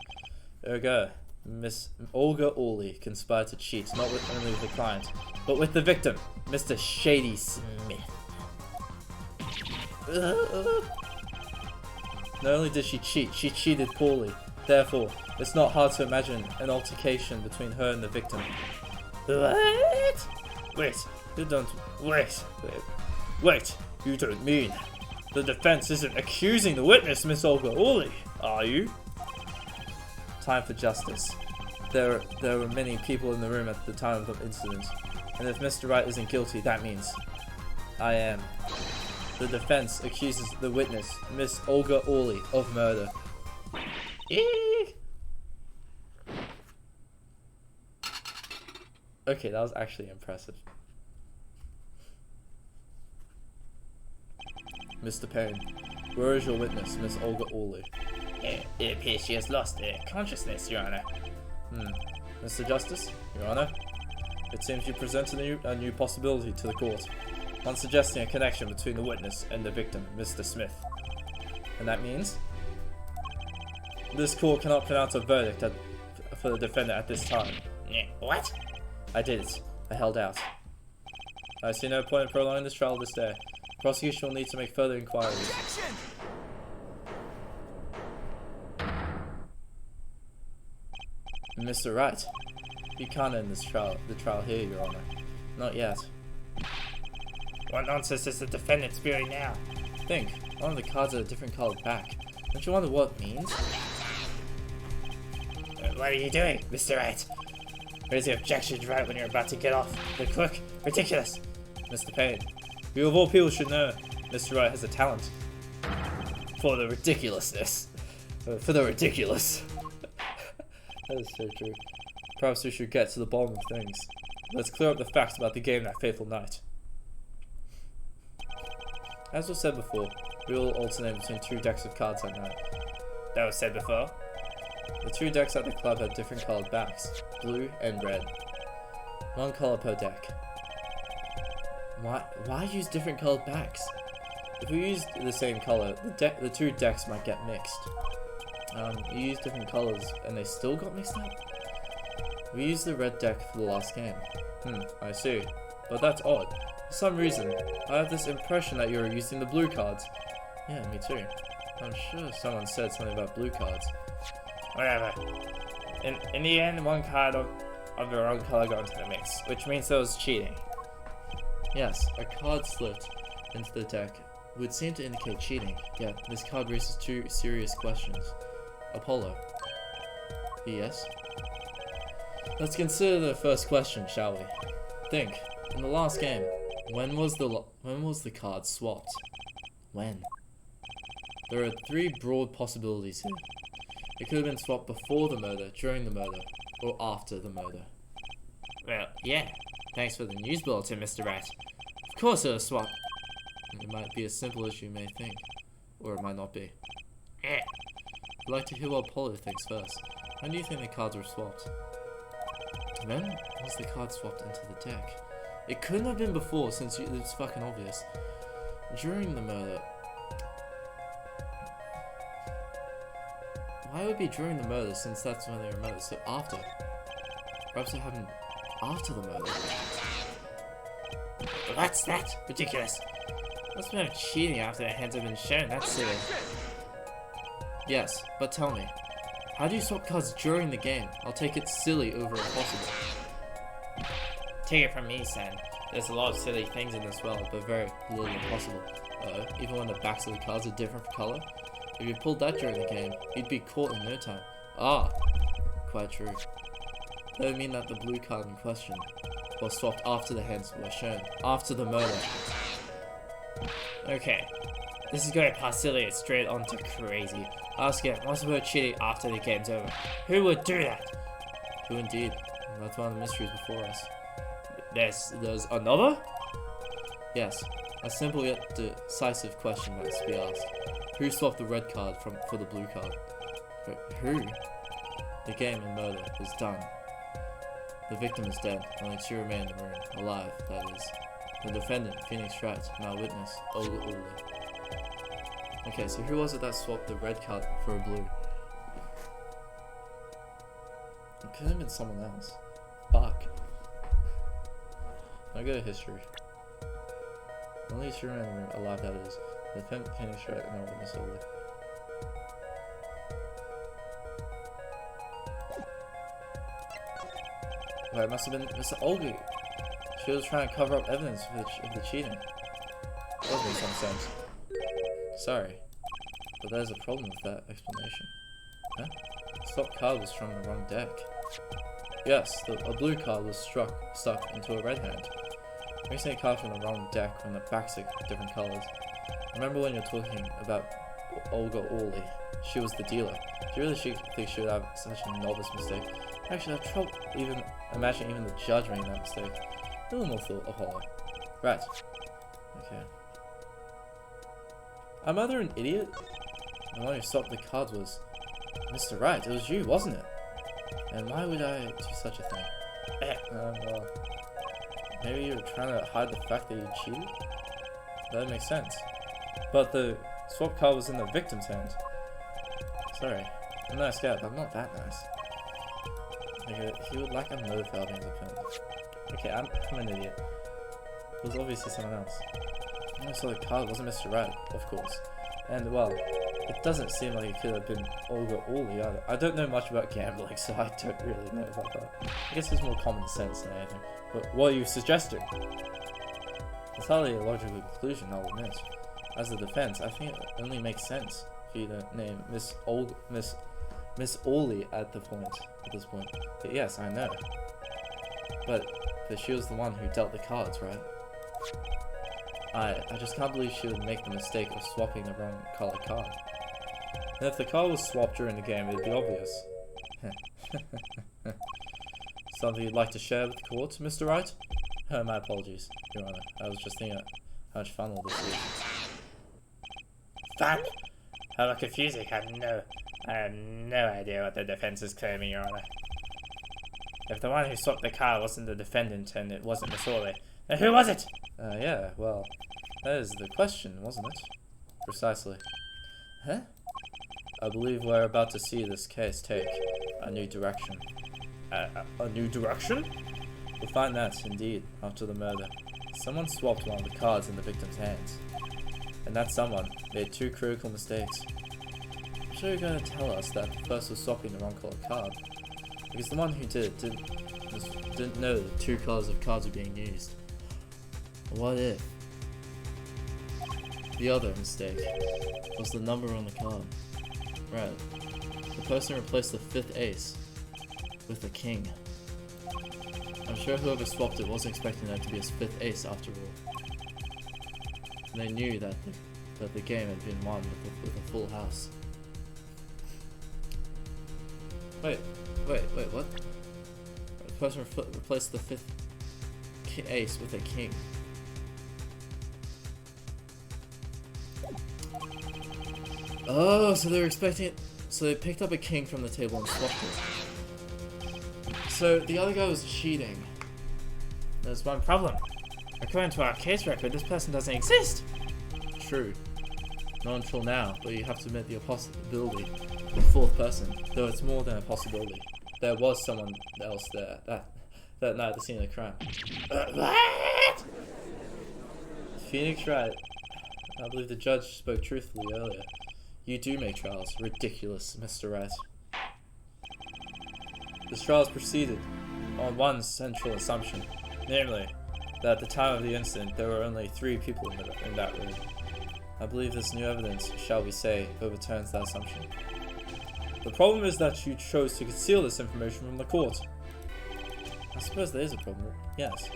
Ergo, Miss Olga Orly conspired to cheat not only with the client, but with the victim, Mr. Shady Smith. Not only did she cheat, she cheated poorly. Therefore, it's not hard to imagine an altercation between her and the victim. What? Wait, you don't. Wait, you don't mean the defense isn't accusing the witness, Miss Olga Orly, are you? Time for justice. there were many people in the room at the time of the incident. And if Mr. Wright isn't guilty, that means I am. The defense accuses the witness, Miss Olga Orly, of murder. Eek! Okay, that was actually impressive. Mr. Payne, where is your witness, Miss Olga Orly? It appears she has lost consciousness, Your Honor. Mr. Justice, Your Honor, it seems you presented a new possibility to the court, one suggesting a connection between the witness and the victim, Mr. Smith. And that means? This court cannot pronounce a verdict for the defendant at this time. What? I did it. I held out. I see no point in prolonging this trial this day. The prosecution will need to make further inquiries. Objection! Mr. Wright, you can't end the trial here, Your Honor. Not yet. What nonsense is the defendant spewing now? Think, one of the cards had a different colored back. Don't you wonder what it means? What are you doing, Mr. Wright? Raise the objections right when you're about to get off the hook. Ridiculous. Mr. Payne, you of all people should know Mr. Wright has a talent for the ridiculousness. For the ridiculous. That is so true. Perhaps we should get to the bottom of things. Let's clear up the facts about the game that fateful night. As was said before, we will alternate between 2 decks of cards that night. That was said before. The 2 decks at the club had different colored backs, blue and red. 1 color per deck. Why use different colored backs? If we used the same color, the 2 decks might get mixed. You used different colors and they still got mixed up? We used the red deck for the last game. I see. But that's odd. For some reason, I have this impression that you're using the blue cards. Yeah, me too. I'm sure someone said something about blue cards. Whatever. In the end, 1 card of the wrong color got into the mix, which means there was cheating. Yes, a card slipped into the deck would seem to indicate cheating, yet this card raises 2 serious questions. Apollo. Yes? Let's consider the first question, shall we? Think, in the last game, when was the card swapped? When? There are 3 broad possibilities here. It could have been swapped before the murder, during the murder, or after the murder. Well, yeah. Thanks for the news bulletin, Mr. Wright. Of course it was swapped. It might be as simple as you may think, or it might not be. Yeah. I'd like to hear what Apollo thinks first. When do you think the cards were swapped? When was the card swapped into the deck? It couldn't have been before, since it's fucking obvious. During the murder. Why would it be during the murder, since that's when they were murdered? So after. Perhaps it happened after the murder. What's that? Ridiculous. What's the point of cheating after their hands have been shown? That's silly. Yes, but tell me, how do you swap cards during the game? I'll take it silly over impossible. Take it from me, son. There's a lot of silly things in this world, But very little impossible. Even when the backs of the cards are different for color? If you pulled that during the game, you'd be caught in no time. Ah, quite true. That would mean that the blue card in question was swapped after the hands were shown, after the murder. Okay. This is going past silly and straight on to crazy. Ask him, what's about cheating after the game's over? Who would do that? Who indeed? That's one of the mysteries before us. There's another? Yes, a simple yet decisive question must be asked. Who swapped the red card for the blue card? But who? The game and murder is done. The victim is dead, only 2 remain in the room, alive, that is. The defendant, Phoenix Wright, and our witness, Olga Orly. Okay, so who was it that swapped the red card for a blue? It could have been someone else. Fuck. I go to history. Only 2 remain in the room, alive, that is. The defendant, Phoenix Wright, and our witness, Olga. Well, it must have been Mr. Olga. She was trying to cover up evidence of the cheating. That does make some sense. Sorry, but there's a problem with that explanation. Huh? The swap card was from the wrong deck. Yes, a blue card was stuck into a red hand. Mixing a card from the wrong deck when the backs are different colors. Remember when you're talking about Olga Orly? She was the dealer. Do you really think she would have such a novice mistake? Actually, I have trouble even imagining even the judge making that mistake. A little more thought, Apollo. Right. Okay. I'm either an idiot? The one who stopped the cards was Mr. Wright. It was you, wasn't it? And why would I do such a thing? Well, maybe you were trying to hide the fact that you cheated? That makes sense. But the swap card was in the victim's hand. Sorry, I'm a nice guy, but I'm not that nice. Okay, he would like a motive for helping his opponent. Okay, I'm an idiot. It was obviously someone else. I saw the card, wasn't Mr. Wright, of course. And, well, it doesn't seem like it could have been Olga Orly either. I don't know much about gambling, so I don't really know about that. I guess it's more common sense than anything. But what are you suggesting? It's hardly a logical conclusion, I'll admit. As a defense, I think it only makes sense for you to name Miss Orly at this point. But yes, I know. But she was the one who dealt the cards, right? I just can't believe she would make the mistake of swapping the wrong colored card. And if the card was swapped during the game, it'd be obvious. Something you'd like to share with the court, Mr. Wright? Oh, my apologies, Your Honor. I was just thinking how much fun all this is. Fun? How confusing. I have no idea what the defense is claiming, Your Honor. If the one who swapped the car wasn't the defendant and it wasn't Miss Orly, then who was it? Yeah, well, that is the question, wasn't it? Precisely. Huh? I believe we're about to see this case take a new direction. A new direction? We'll find that, indeed, after the murder. Someone swapped one of the cards in the victim's hands. And that someone made two critical mistakes. I'm sure you're going to tell us that the first was swapping the wrong colored card. Because the one who didn't know the two colors of cards were being used. What if the other mistake was the number on the card? Right. The person replaced the 5th ace with the king. I'm sure whoever swapped it wasn't expecting that to be his 5th ace after all. And they knew that the game had been won with a full house. Wait, what? The person replaced the 5th ace with a king. Oh, so they were expecting it. So they picked up a king from the table and swapped it. So the other guy was cheating. There's one problem. According to our case record, this person doesn't exist. True. Not until now, but you have to admit the possibility of the 4th person, though it's more than a possibility. There was someone else there that night at the scene of the crime. What? Phoenix Wright. I believe the judge spoke truthfully earlier. You do make trials. Ridiculous, Mr. Wright. This trial has proceeded on one central assumption, namely, that at the time of the incident there were only 3 people in that room. I believe this new evidence, shall we say, overturns that assumption. The problem is that you chose to conceal this information from the court. I suppose there is a problem, yes.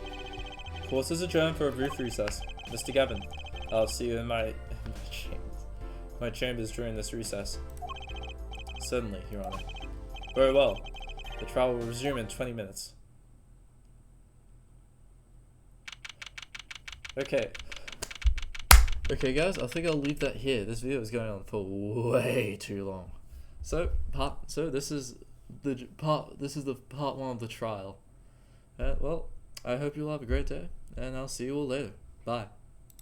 Court is adjourned for a brief recess. Mr. Gavin, I'll see you in my chambers during this recess. Certainly, Your Honor. Very well. The trial will resume in 20 minutes. Okay. Okay guys, I think I'll leave that here. This video is going on for way too long. So this is the part 1 of the trial. Well, I hope you'll have a great day, and I'll see you all later. Bye.